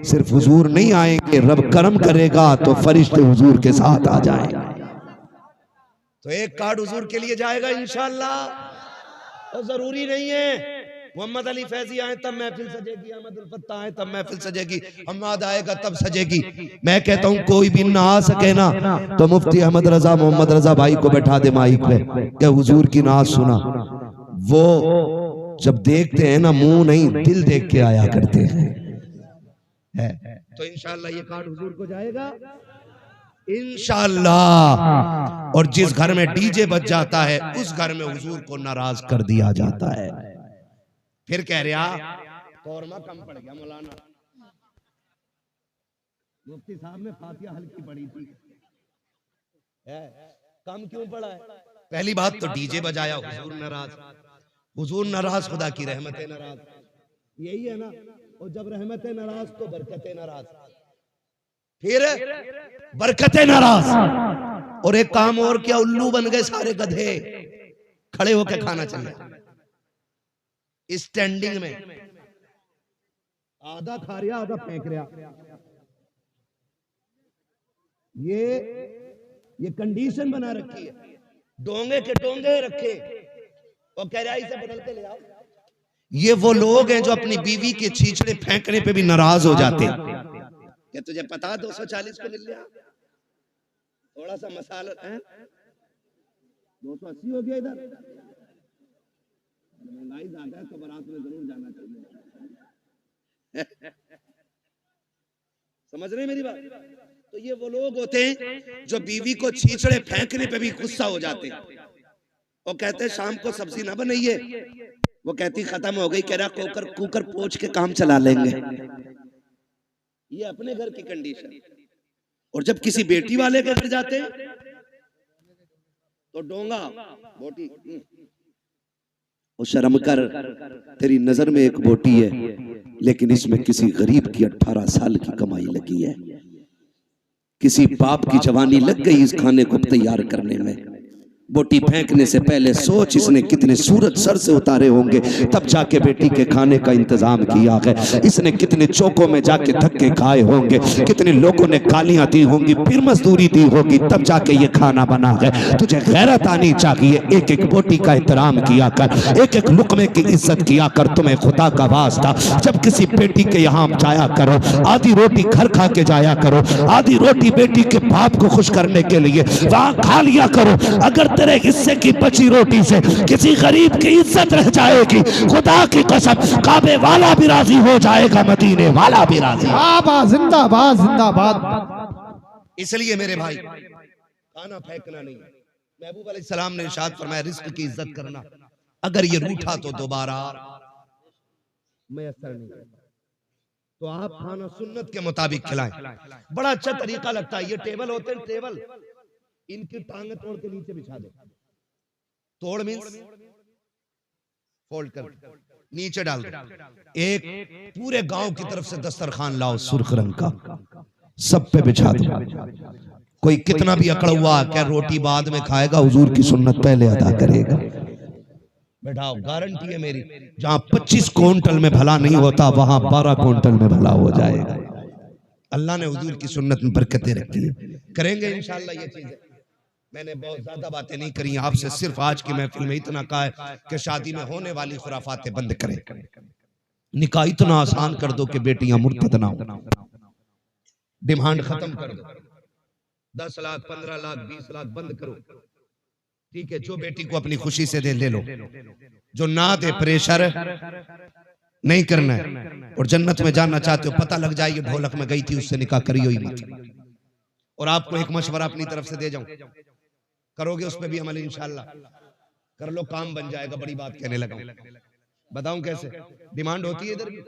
सिर्फ हुजूर नहीं आएंगे, रब करम करेगा तो फरिश्ते हुजूर के साथ आ जाएंगे। तो एक कार्ड हुजूर के लिए जाएगा इंशाअल्लाह। और जरूरी नहीं है मोहम्मद अली फैजी आए तब महफिल सजेगी, अहमद उल फत्ता आए तब महफिल सजेगी, हम्माद आएगा तब सजेगी। मैं कहता हूं कोई भी ना आ सके ना तो मुफ्ती अहमद रजा मोहम्मद रजा भाई को बैठा दे माइक पे कि हुजूर की नाज सुना। वो जब देखते हैं ना मुंह नहीं दिल देख के आया करते हैं। तो इंशाअल्लाह ये कार्ड हुजूर को जाएगा इंशाअल्लाह। और जिस घर में डीजे बज जाता है उस घर में हुजूर को नाराज कर दिया जाता है। फिर कह रहा कौरमा कम पड़ गया मौलाना, मुफ्ती साहब ने फातिहा हल्की पड़ी थी, कम क्यों पड़ा है? पहली बात तो डीजे बजाया, हुजूर नाराज, हुजूर नाराज खुदा की रहमतें नाराज, यही है ना। और जब रहमतें नाराज तो बरकतें नाराज, फिर बरकतें नाराज। और एक काम और क्या, उल्लू बन गए सारे गधे, खड़े होकर खाना चाहिए स्टैंडिंग में, आधा खा रहा आधा फेंक रहा। ये कंडीशन बना रखी है, डोंगे के डोंगे रखे और कह रहा इसे बदल के ले आओ। ये वो लोग हैं जो अपनी बीवी के छींचड़े फेंकने पे भी नाराज हो जाते हैं। क्या तुझे पता 240 को मिल गया, थोड़ा सा मसाला है 280 हो गया, इधर महंगाई ज्यादा है तो बारात में जरूर जाना चाहिए। समझ रहे मेरी बात? तो ये वो लोग होते हैं जो बीवी को छींचड़े फेंकने पे भी गुस्सा हो जाते हैं और कहते हैं शाम को सब्जी ना बनाइए, वो कहती खत्म हो गई, कह रहा कुकर पोंछ के काम चला लेंगे। ये अपने घर की कंडीशन। और जब किसी बेटी वाले के घर जाते हैं तो डोंगा बोटी, शर्म कर, तेरी नजर में एक बोटी है लेकिन इसमें किसी गरीब की 18 साल की कमाई लगी है, किसी बाप की जवानी लग गई इस खाने को तैयार करने में। बोटी फेंकने से पहले सोच इसने कितने सूरज सर से उतारे होंगे तब जाके बेटी के खाने का इंतजाम किया है, इसने कितने चौकों में जाके धक्के खाए होंगे, कितने लोगों ने गालियां दी होंगी, फिर मजदूरी दी होगी, तब जाके ये खाना बना है। तुझे गैरत आनी चाहिए, एक एक बोटी का एहतराम किया कर, एक एक लुकमे की इज्जत किया कर। तुम्हें खुदा का वास्ता जब किसी बेटी के यहाँ जाया करो, आधी रोटी घर खा के जाया करो, आधी रोटी बेटी के बाप को खुश करने के लिए वहां खा लिया करो। अगर तेरे हिस्से की बची रोटी से किसी गरीब की इज्जत रह जाएगी, खुदा की कसम काबे वाला भी राजी हो जाएगा, मदीने वाला भी राजी। जिंदाबाद जिंदाबाद। इसलिए मेरे भाई खाना फेंकना नहीं। महबूब अलैहिस्सलाम ने इरशाद फरमाया रिस्क की इज्जत करना, अगर ये रूठा तो दोबारा मैसर नहीं, तो आप खाना सुन्नत के मुताबिक खिलाएं। बड़ा अच्छा तरीका लगता है। ये टेबल होते हैं, टेबल इनकी टांगे तोड़ के नीचे बिछा दो, तोड़ मींस फोल्ड कर नीचे डाल दो। एक पूरे गांव की तरफ से दस्तरखान लाओ सुर्ख रंग का, सब पे बिछा दो। कोई कितना भी अकड़ हुआ क्या रोटी बाद में खाएगा, हुजूर की सुन्नत पहले अदा करेगा। बैठाओ, गारंटी है मेरी, जहां 25 क्विंटल में भला नहीं होता वहां 12 क्विंटल में भला हो जाएगा। अल्लाह ने हुजूर की सुन्नत में बरकतें रखी है। करेंगे इंशाअल्लाह ये चीजें। मैंने बहुत ज्यादा बातें नहीं करी आपसे, सिर्फ आज की महफिल में इतना कहा है कि शादी में होने वाली खुराफातें बंद करें। निकाह इतना आसान कर दो कि बेटियां मुर्तद ना हो। डिमांड खत्म कर दो, 10 लाख 15 लाख 20 लाख बंद करो। ठीक है, जो बेटी को अपनी खुशी से दे ले लो, जो ना दे प्रेशर नहीं करना है। और जन्नत में जाना चाहते हो, पता लग जाए ये ढोलक में गई थी उससे निकाह करियो ही मत। और आपको एक मशवरा अपनी तरफ से दे जाऊं, करोगे उस पर भी अमल इंशाल्लाह कर लो, काम बन जाएगा। बड़ी बात कहने लगा, बताऊं कैसे? डिमांड होती है इधर भी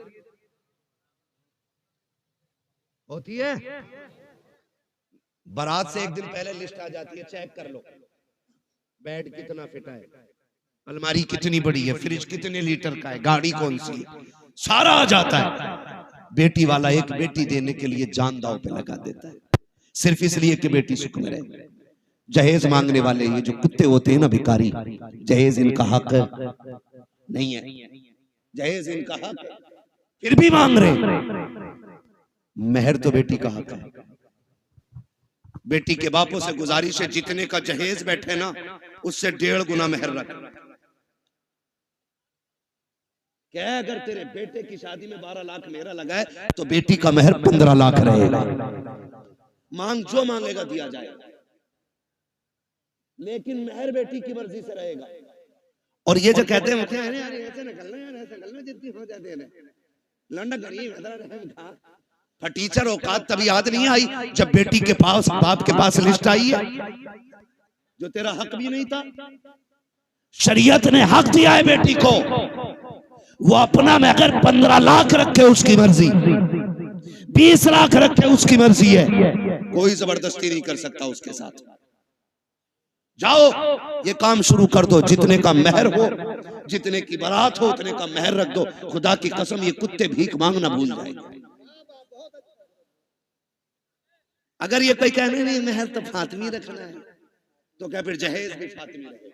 होती है। बारात से एक दिन पहले लिस्ट आ जाती है, चेक कर लो बेड कितना फिट है, अलमारी कितनी बड़ी है, फ्रिज कितने लीटर का है, गाड़ी कौन सी है, सारा आ जाता है। बेटी वाला एक बेटी देने के लिए जान दांव पे लगा देता है, सिर्फ इसलिए कि बेटी सुख में रहे। जहेज मांगने वाले ये जो कुत्ते होते हैं ना भिखारी, जहेज इनका हक नहीं है, जहेज इनका हक फिर भी मांग रहे। मेहर तो बेटी का हक है। बेटी के बापों से गुजारिश है, जितने का जहेज बैठे ना उससे 1.5 गुना मेहर रख। क्या अगर तेरे बेटे की शादी में 12 लाख मेहरा लगा है तो बेटी का मेहर 15 लाख रहेगा। मांग जो मांगेगा दिया जाएगा, लेकिन मेहर बेटी की मर्जी से रहेगा। और ये जो कहते हैं ऐसे निकलना यार, ऐसे निकलना जितनी हो जाते हैं लंडा गरीब टीचर औकात तभी याद नहीं आई जब बेटी के पास बाप के पास लिस्ट आई है, जो तेरा हक भी नहीं था। शरीयत ने हक दिया है बेटी को, वो अपना मेहर 15 लाख रखे उसकी मर्जी, 20 लाख रखे उसकी मर्जी है, कोई जबरदस्ती नहीं कर सकता उसके साथ। जाओ ये काम शुरू कर दो, जितने का मेहर हो, जितने की बारात हो उतने का मेहर रख दो। खुदा की कसम ये कुत्ते भीख मांगना भूल जाएंगे। अगर ये कोई कहने नहीं मेहर तो फातिमी रखना है, तो क्या फिर जहेज भी फातिमी रहे।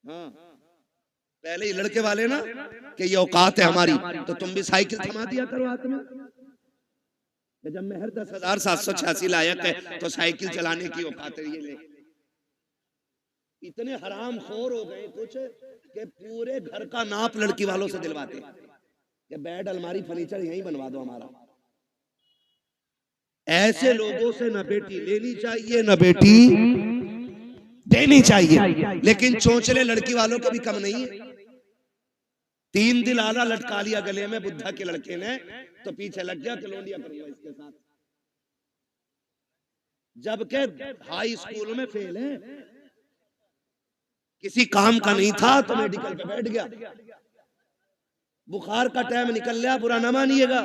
हाँ, पहले ही लड़के वाले ना कि ये औकात है हमारी, तो तुम भी साइकिल थमा दिया करो हाथ में। जब मेहर 10,786 लायक है तो साइकिल चलाने की औकात है ये ले। इतने हराम खोर हो गए कुछ कि पूरे घर का नाप लड़की वालों से दिलवाते कि बेड अलमारी फर्नीचर यहीं बनवा दो हमारा। ऐसे लोगों से न बेटी लेनी चाहिए न बेटी देनी चाहिए। लेकिन चोंचले लड़की वालों के भी कम नहीं है। 3 दिल आला लटका लिया गले में बुद्धा के लड़के ने, तो पीछे लग गया कलोनिया करूंगा इसके साथ, जबकि हाई स्कूल में फेल है, किसी काम का नहीं था तो मेडिकल पे बैठ गया। बुखार का टाइम निकल गया, बुरा ना मानिएगा,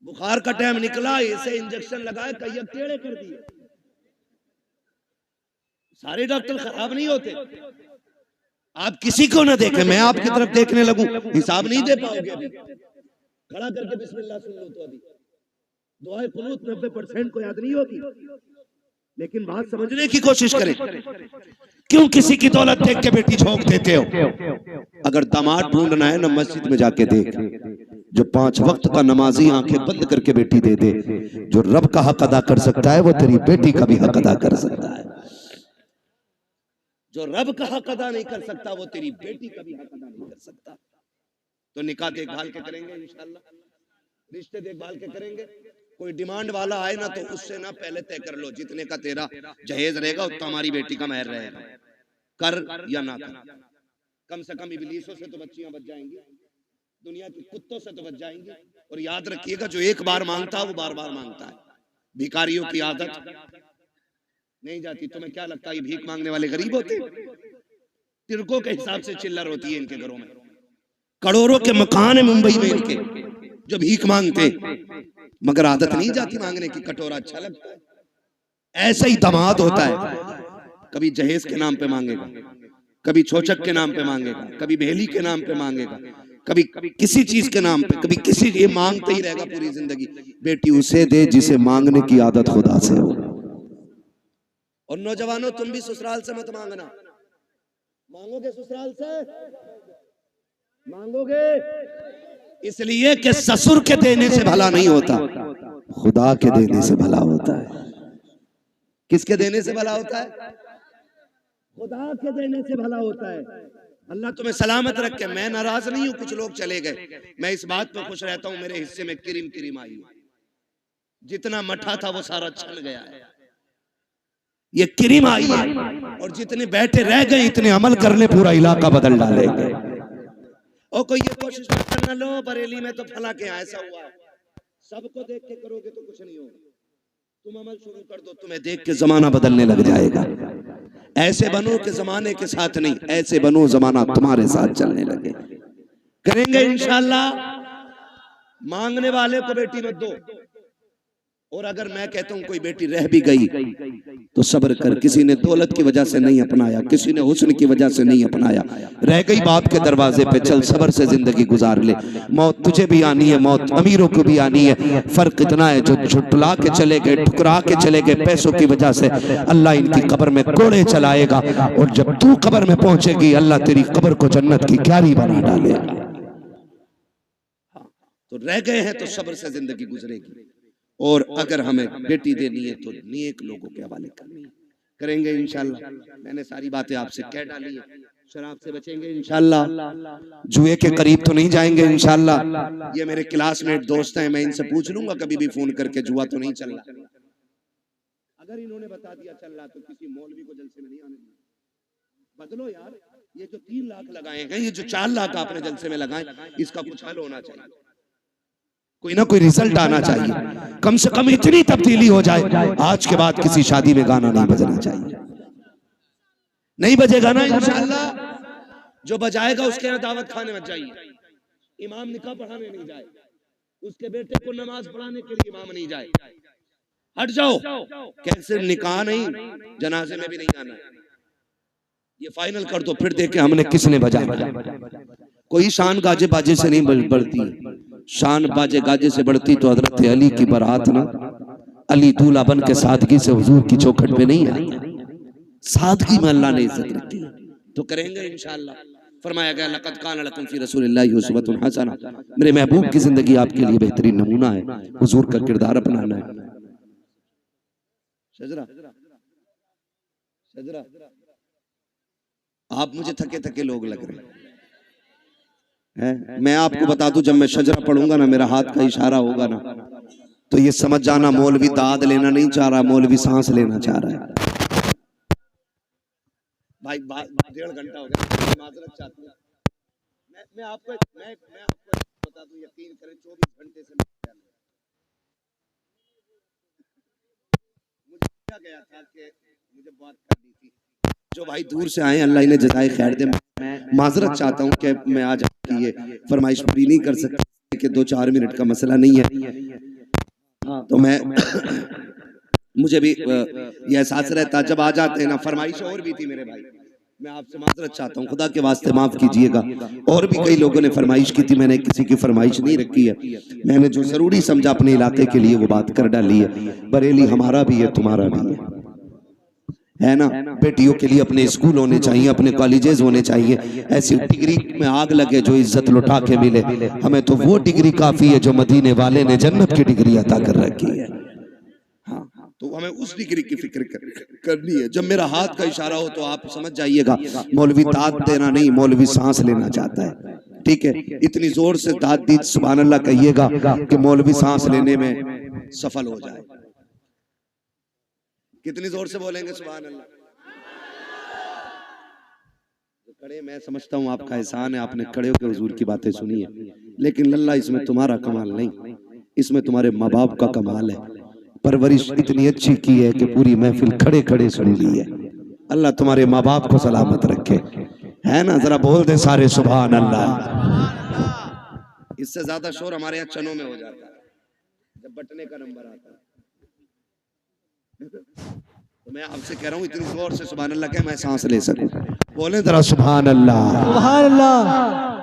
बुखार का टाइम निकला, ऐसे इंजेक्शन लगाए, कई टेढ़े कर दिए। सारे डॉक्टर खराब नहीं होते, आप किसी को ना देखें, मैं आपकी तरफ देखने लगूं, हिसाब नहीं दे पाओगे। अभी खड़ा करके बिस्मिल्लाह सुन लो तो अभी दुआए कुनूत 90% को याद नहीं होगी, लेकिन बात समझने की कोशिश करें। क्यों किसी की दौलत देख के बेटी झोंक देते हो? अगर दामाद ढूंढना है ना मस्जिद में जाके देख, जो 5 वक्त का नमाजी आंखें बंद करके बेटी दे दे। जो रब का हक अदा कर सकता है वो तेरी बेटी का भी हक अदा कर सकता है। जो रब का हक अदा नहीं कर सकता वो तेरी बेटी का भी हक अदा नहीं कर सकता। तो निकाह देखभाल के करेंगे इंशाल्लाह, रिश्ते देखभाल के करेंगे। कोई डिमांड वाला आए ना तो उससे ना पहले तय कर लो, जितने का तेरा जहेज रहेगा उतना हमारी बेटी का मेहर रहेगा, कर या ना कर। कम से कम इबलीसों से तो बच्चियां बच जाएंगी, दुनिया के कुत्तों से तो बच जाएंगी। और याद रखिएगा, जो एक बार मांगता है वो बार बार मांगता है। भिखारियों की आदत नहीं जाती। तुम्हें क्या लगता है ये भीख मांगने वाले गरीब होते? तिरकों के हिसाब से चिल्लर होती है इनके घरों में। करोड़ों के मकान है मुंबई में इनके जो भीख मांगते, मगर आदत नहीं जाती मांगने की। कटोरा अच्छा लगता है। ऐसा ही दामाद होता है, कभी जहेज के नाम पे मांगेगा, कभी छोचक के नाम पे मांगेगा, कभी भेली के नाम पे मांगेगा, कभी किसी चीज के नाम पे, कभी किसी, ये मांगते ही रहेगा पूरी जिंदगी। बेटी उसे दे जिसे मांगने की आदत खुदा से हो। और नौजवानों तुम भी ससुराल से मत मांगना। मांगोगे ससुराल से, मांगोगे इसलिए कि ससुर के देने से भला नहीं होता, खुदा के देने से भला होता है। किसके देने से भला होता है? खुदा के देने से भला होता है। अल्लाह तुम्हें सलामत रखे। मैं नाराज नहीं हूं, कुछ लोग चले गए, मैं इस बात पर खुश रहता हूं मेरे हिस्से में क्रीम क्रीम आई है। जितना मठा था वो सारा छन गया है, ये क्रीम आई है। और जितने बैठे रह गए इतने अमल करने पूरा इलाका बदल डालेंगे। और कोई ये कोशिश मत करना, लो बरेली में तो फला के यहाँ ऐसा हुआ, सबको देख के करोगे तो कुछ नहीं होगा। तुम अमल शुरू कर दो, तुम्हें देख के जमाना बदलने लग जाएगा। ऐसे बनो कि जमाने के साथ नहीं, ऐसे बनो जमाना तुम्हारे साथ चलने लगे। करेंगे इंशाअल्लाह। मांगने वाले को बेटी मत दो, और अगर मैं कहता हूं कोई बेटी रह भी गई तो सब्र कर। किसी ने दौलत की वजह से नहीं अपनाया, किसी ने हुस्न की वजह से नहीं अपनाया, रह गई बाप के दरवाजे पे, चल सब्र से जिंदगी गुजार ले। मौत तुझे भी आनी है, मौत अमीरों को भी आनी है। फर्क इतना है जो झुटला के चले गए, ठुकरा के चले गए पैसों की वजह से, अल्लाह इनकी कब्र में कोड़े चलाएगा। और जब तू कब्र में पहुंचेगी अल्लाह तेरी कब्र को जन्नत की क्यारी बना डालेगा। तो रह गए हैं तो सब्र से जिंदगी गुजरेगी। और अगर हमें बेटी देनी है तो नेक लोगों के हवाले करनी है। करेंगे इंशाल्लाह। मैंने सारी बातें आपसे कह डाली है। शराब से बचेंगे इंशाल्लाह, जुए के करीब तो नहीं जाएंगे इंशाल्लाह। ये मेरे क्लासमेट दोस्त हैं, मैं इनसे पूछ लूंगा कभी भी फोन करके, जुआ तो नहीं चल रहा। अगर इन्होंने बता दिया चल रहा तो किसी मौलवी को जलसे में नहीं आने देना। बदलो यार, ये जो 3 लाख लगाए हैं, ये जो 4 लाख आपने जलसे में लगाए, इसका कुछ हल होना चाहिए, कोई ना कोई रिजल्ट आना चाहिए। कम से कम इतनी तब्दीली हो जाए, आज के बाद किसी शादी में गाना नहीं बजना चाहिए। नहीं बजेगा ना इंशाअल्लाह। जो बजाएगा उसके यहाँ दावत खाने मत जाइए, इमाम निकाह पढ़ाने नहीं जाए, उसके बेटे को नमाज पढ़ाने के लिए इमाम नहीं जाए, हट जाओ। कैसे निकाह नहीं, जनाजे में भी नहीं आना है। ये फाइनल कर दो, फिर देखे हमने किसने बजाया। कोई शान गाजे बाजे से नहीं बढ़ती, शान बाजे गाजे से बढ़ती तो हजरत अली की बारात ना, अली दूल्हा बन के सादगी से हुजूर की चौखट पे नहीं आई। सादगी में अल्लाह ने इज्जत रखी। तो करेंगे इंशाअल्लाह। फरमाया गया लक़द कान लकुम फ़ी रसूलिल्लाहि उस्वतुन हसना, मेरे महबूब की जिंदगी आपके लिए बेहतरीन नमूना है, हुजूर का किरदार अपनाना है। शजरा शजरा, आप मुझे थके थके लोग लग रहे हैं। मैं आपको बता दूं, जब मैं शजरा पढ़ूंगा ना, मेरा हाथ का इशारा होगा ना, तो ये समझ जाना मौलवी दाद लेना नहीं चाह रहा, मौलवी सांस लेना चाह रहा है। भाई 1.5 घंटा हो गया, माजरत चाहता हूं। मैं आपको बता दूं, यकीन करें 24 घंटे से मुझे क्या गया था कि मुझे बात करनी थी। जो भाई दूर से आए अल्लाह इन्हें जज़ाए खैर दे। मैं माजरत चाहता हूं कि मैं आज आपकी ये फरमाइश पूरी नहीं कर सकता कि 2-4 मिनट का मसला नहीं है। तो मैं मुझे भी ये एहसास रहता जब आ जाते हैं ना। फरमाइश और भी थी मेरे भाई, मैं आपसे माजरत चाहता हूँ, खुदा के वास्ते माफ कीजिएगा। और भी कई लोगों ने फरमाइश की थी, मैंने किसी की फरमाइश नहीं रखी है। मैंने जो जरूरी समझा अपने इलाके के लिए वो बात कर डाली है। बरेली हमारा भी है, तुम्हारा भी है ना। बेटियों के लिए अपने स्कूल होने चाहिए, अपने कॉलेजेस होने चाहिए। ऐसी डिग्री में आग लगे जो इज्जत लुटा के मिले। हमें तो वो डिग्री काफी है जो मदीने वाले ने जन्नत की डिग्री अता कर रखी है। हाँ, तो हमें उस डिग्री की फिक्र करनी है। जब मेरा हाथ का इशारा हो तो आप समझ जाइएगा मौलवी दाद देना नहीं, मौलवी सांस लेना चाहता है। ठीक है, इतनी जोर से दाद दी सुभान अल्लाह कहिएगा कि मौलवी सांस लेने में सफल हो जाए। कितनी जोर से बोलेंगे सुभान अल्लाह। खड़े, मैं समझता हूँ आपका एहसान है, आपने खड़े होकर हुजूर की बातें सुनी है। लेकिन लल्ला इसमें तुम्हारा कमाल नहीं, इसमें तुम्हारे माँ बाप का कमाल है। परवरिश इतनी अच्छी की है कि पूरी महफिल खड़े खड़े सुन ली है। अल्लाह तुम्हारे माँ बाप को सलामत रखे, है ना। जरा बोल दे सारे सुभान अल्लाह। इससे ज्यादा शोर हमारे यहाँ चनों में हो जाता है जब बटने का नंबर आता है। तो मैं आपसे कह रहा हूँ इतनी जोर से सुभान अल्लाह के मैं सांस ले सकूं। बोले जरा सुभान अल्लाह। सुभान अल्लाह।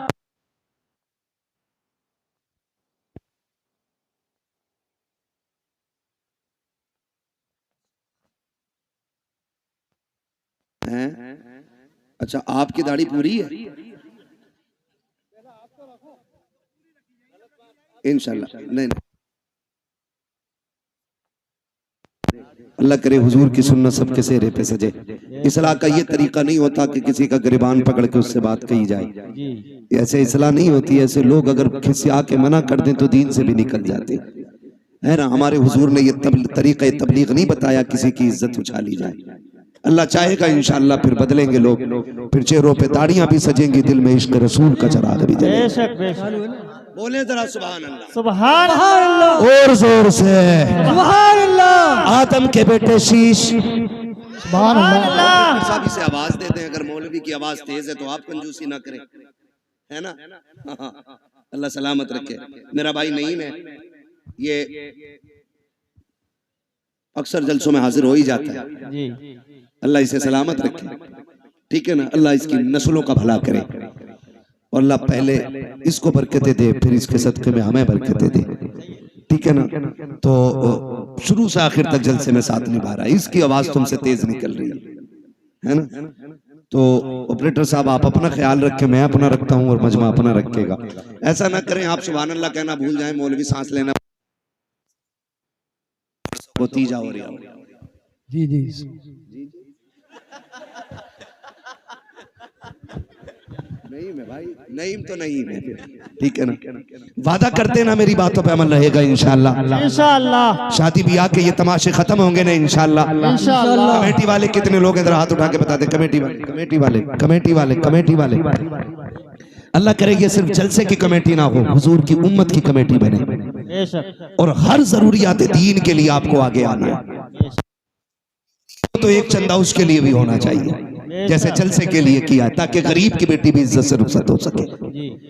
हैं? अच्छा, आपकी दाढ़ी पूरी है इंशाल्लाह। नहीं अल्लाह करे हुजूर की सुन्नत सबके चेहरे पे सजे। इस्लाह का ये तरीका नहीं होता कि किसी का गिरबान पकड़ के उससे बात कही जाए, ऐसे इस्लाह नहीं होती। ऐसे लोग अगर खिसिया के मना कर दें तो दीन से भी निकल जाते है ना। हमारे हुजूर ने ये तरीका तबलीग नहीं बताया किसी की इज्जत उछाली जाए। अल्लाह चाहेगा इंशाअल्लाह फिर बदलेंगे लोग, फिर चेहरों पे दाढ़ियां भी सजेंगी, दिल में इश्क रसूल का चराग भी जलेगा। बोले जरा सुभान अल्लाह, सुभान अल्लाह, और जोर से सुभान अल्लाह। आदम के बेटे शीश, सुभान अल्लाह। साहब इसे आवाज देते हैं, अगर मौलवी की आवाज तेज है तो आप कंजूसी ना करें, है ना। अल्लाह सलामत रखे। मेरा भाई नईम है, ये अक्सर जलसों में हाजिर हो ही जाता है जी। अल्लाह इसे सलामत रखे, ठीक है ना। अल्लाह इसकी नस्लों का भला करे और अल्लाह पहले इसको बरकतें दे, फिर इसके सदके में हमें बरकतें दे, ठीक है ना। तो शुरू से आखिर तक जलसे में साथ निभा रहा है, इसकी आवाज तुमसे तेज निकल रही है ना। तो ऑपरेटर साहब आप अपना ख्याल रखें, मैं अपना रखता हूँ और मजमा अपना रखेगा। ऐसा ना करें आप सुभान अल्लाह कहना भूल जाए, मौलवी सांस लेना तीजा हो रहा जी जी। नहीं मैं भाई, नईम तो नहीं है, ठीक है ना। वादा करते ना मेरी बातों पे अमल रहेगा इंशाअल्लाह। इंशाअल्लाह शादी ब्याह के ये तमाशे खत्म होंगे ना इंशाअल्लाह। इंशाअल्लाह। कमेटी वाले कितने लोग इधर हाथ उठा के बता दे। कमेटी वाले, कमेटी वाले, कमेटी वाले, कमेटी वाले। अल्लाह करे ये सिर्फ जलसे की कमेटी ना हो, हुजूर की उम्मत की कमेटी बने और हर जरूरियात दीन के लिए आपको आगे आना है। तो एक चंदा उसके लिए भी होना चाहिए जैसे जलसे के लिए किया, ताकि गरीब की बेटी भी इज्जत से रुखसत हो सके,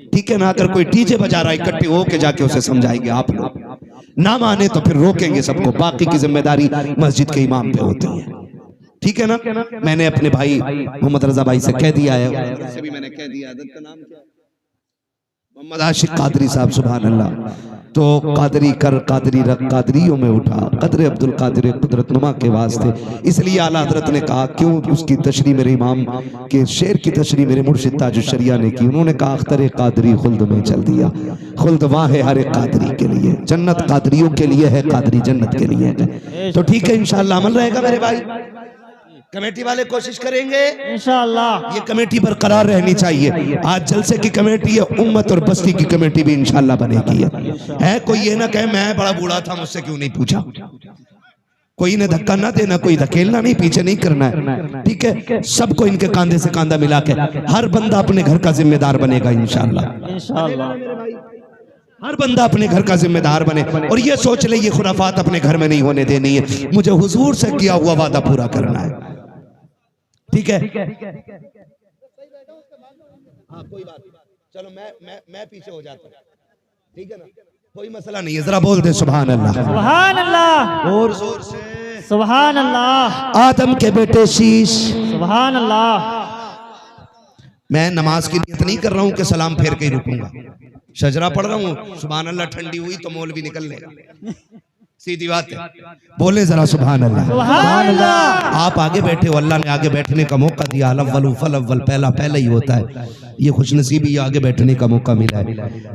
ठीक है ना। अगर कोई डीजे बजा रहा है इकट्ठे होके जाके उसे समझाएंगे आप लोग, ना माने तो फिर रोकेंगे सबको, बाकी की जिम्मेदारी मस्जिद के इमाम पे होती है, ठीक है ना। मैंने अपने भाई मोहम्मद रजा भाई से कह दिया है, भी मैंने कह दिया, का नाम क्या, मोहम्मद आशिक कादरी साहब, सुभान अल्लाह। तो कादरी कर कादरी रख कादरियों में उठा, कदर अब्दुल कादिर कुदरत नुमा के वास्ते। इसलिए आला हजरत ने कहा, क्यों उसकी तशरीह मेरे इमाम के शेर की तशरीह मेरे मुर्शिद ताजुश्शरिया ने की। उन्होंने कहा अख्तर कादरी खुल्द में चल दिया, खुल्द वहाँ है हर एक कादरी के लिए, जन्नत कादरियों के लिए है, कादरी जन्नत के लिए है। तो ठीक है इंशाअल्लाह अमल रहेगा मेरे भाई। कमेटी वाले कोशिश करेंगे इंशाअल्लाह, ये कमेटी बरकरार रहनी चाहिए। आज जलसे की कमेटी है, उम्मत और बस्ती की कमेटी भी इंशाअल्लाह बनेगी। है कोई ये ना कहे मैं बड़ा बूढ़ा था मुझसे क्यों नहीं पूछा, कोई ने धक्का ना देना, कोई धकेलना नहीं, पीछे नहीं करना है, ठीक है। सबको इनके कांधे से कांधा मिला के हर बंदा अपने घर का जिम्मेदार बनेगा इंशाअल्लाह। हर बंदा अपने घर का जिम्मेदार बने और ये सोच ले ये खुराफात अपने घर में नहीं होने देनी है, मुझे हुजूर से किया हुआ वादा पूरा करना है, ठीक है। हाँ कोई बात, चलो मैं पीछे हो जाता हूँ, ठीक है ना, कोई मसला नहीं है। जरा बोल दे सुभान अल्लाह, सुभान अल्लाह, और जोर से सुभान अल्लाह। आदम के बेटे शीश, सुभान अल्लाह। मैं नमाज की नियत नहीं कर रहा हूँ कि सलाम फेर के ही रुकूंगा, शजरा पढ़ रहा हूँ, सुभान अल्लाह ठंडी हुई तो मौलवी निकल लेगा, सीधी बात है। बोले जरा सुभान अल्लाह, सुभान अल्लाह। आप आगे बैठे हो, अल्लाह ने आगे बैठने का मौका दिया, अव्वल फल अव्वल, पहला पहला ही होता है, ये खुशनसीबी आगे बैठने का मौका मिला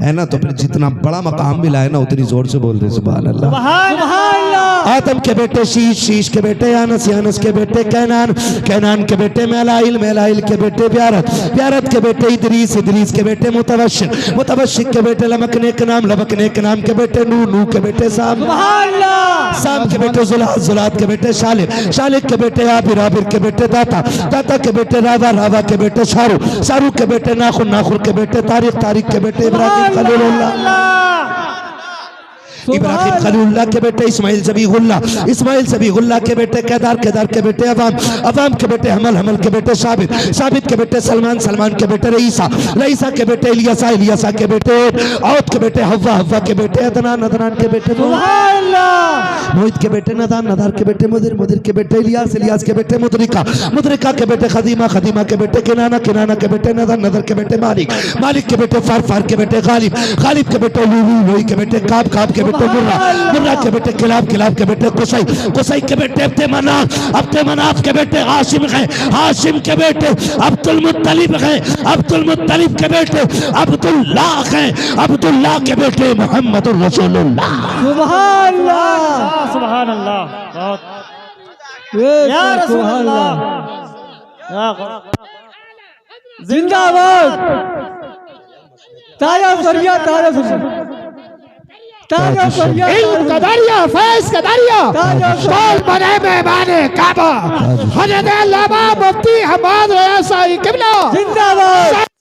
है ना। तो फिर जितना बड़ा मकाम मिला है ना उतनी जोर से बोल दे सुभान अल्लाह, सुभान अल्लाह। आदम के बेटे शीश, शीश के बेटे यानस, यानस के बेटे कैनान, कैनान के बेटे मेलाइल, मेलाइल के बेटे ब्यारत, ब्यारत के बेटे इदरीस, इदरीस के बेटे मुतवश्शिक, मुतवश्शिक के बेटे लमकने के नाम, लमकने के नाम के बेटे नूह, नूह के बेटे साम, साम के बेटे जुलात, जुलात के बेटे शालिक, शालिक के बेटे आबिर, आबिर के बेटे दाता, दाता के बेटे रावा, रावा के बेटे शारू, शारू के बेटे नाखुर, नाखुर के बेटे तारिक, तारिक के बेटे इब्राहिम खलीलुल्लाह, इब्राहिम खलीलुल्लाह के बेटे इस्माइल ज़बीहुल्लाह, इस्माइल ज़बीहुल्लाह के बेटे केदार, केदार के बेटे अवाम, अवाम के बेटे हमल, हमल के बेटे साबित, साबित के बेटे सलमान, सलमान के बेटे रईसा, रईसा के बेटे इलियासा, इलियासा के बेटे औद के बेटे हव्वा, हव्वा के बेटे अदनान, अदनान के बेटे मोहित के बेटे नदान, नदार के बेटे मुदिर, मुदिर के बेटे इलियास, इलियास के बेटे मुदरिका, मुदरिका के बेटे खदीमा, खदीमा के बेटे किनाना, किनाना के बेटे नदर, नदर के बेटे मालिक, मालिक के बेटे फार, फार के बेटे गालिब, गालिब के बेटे लूलू, लोई के बेटे काब, काब के बेटे मुर्रा, मुर्रा के बेटे किलाब, किलाब के बेटे कुसै, कुसै के बेटे अब्दे मनाफ, अब्दे मनाफ के बेटे हाशिम हैं, हाशिम के बेटे अब्दुल मुत्तलिब हैं, अब्दुल मुत्तलिब के बेटे अब्दुल्लाह हैं, अब्दुल्लाह के बेटे मोहम्मद रसूलुल्लाह, सुभान अल्लाह, सुभान अल्लाह। या रसूल अल्लाह जिंदाबाद ताजा सरिया ताजा सरिया ताजा सरिया इल्म कदरिया फैज कदरिया कौल बने मेहमाने काबा हजरत अल्लामा मुफ्ती हमाद रया साई किबला जिंदाबाद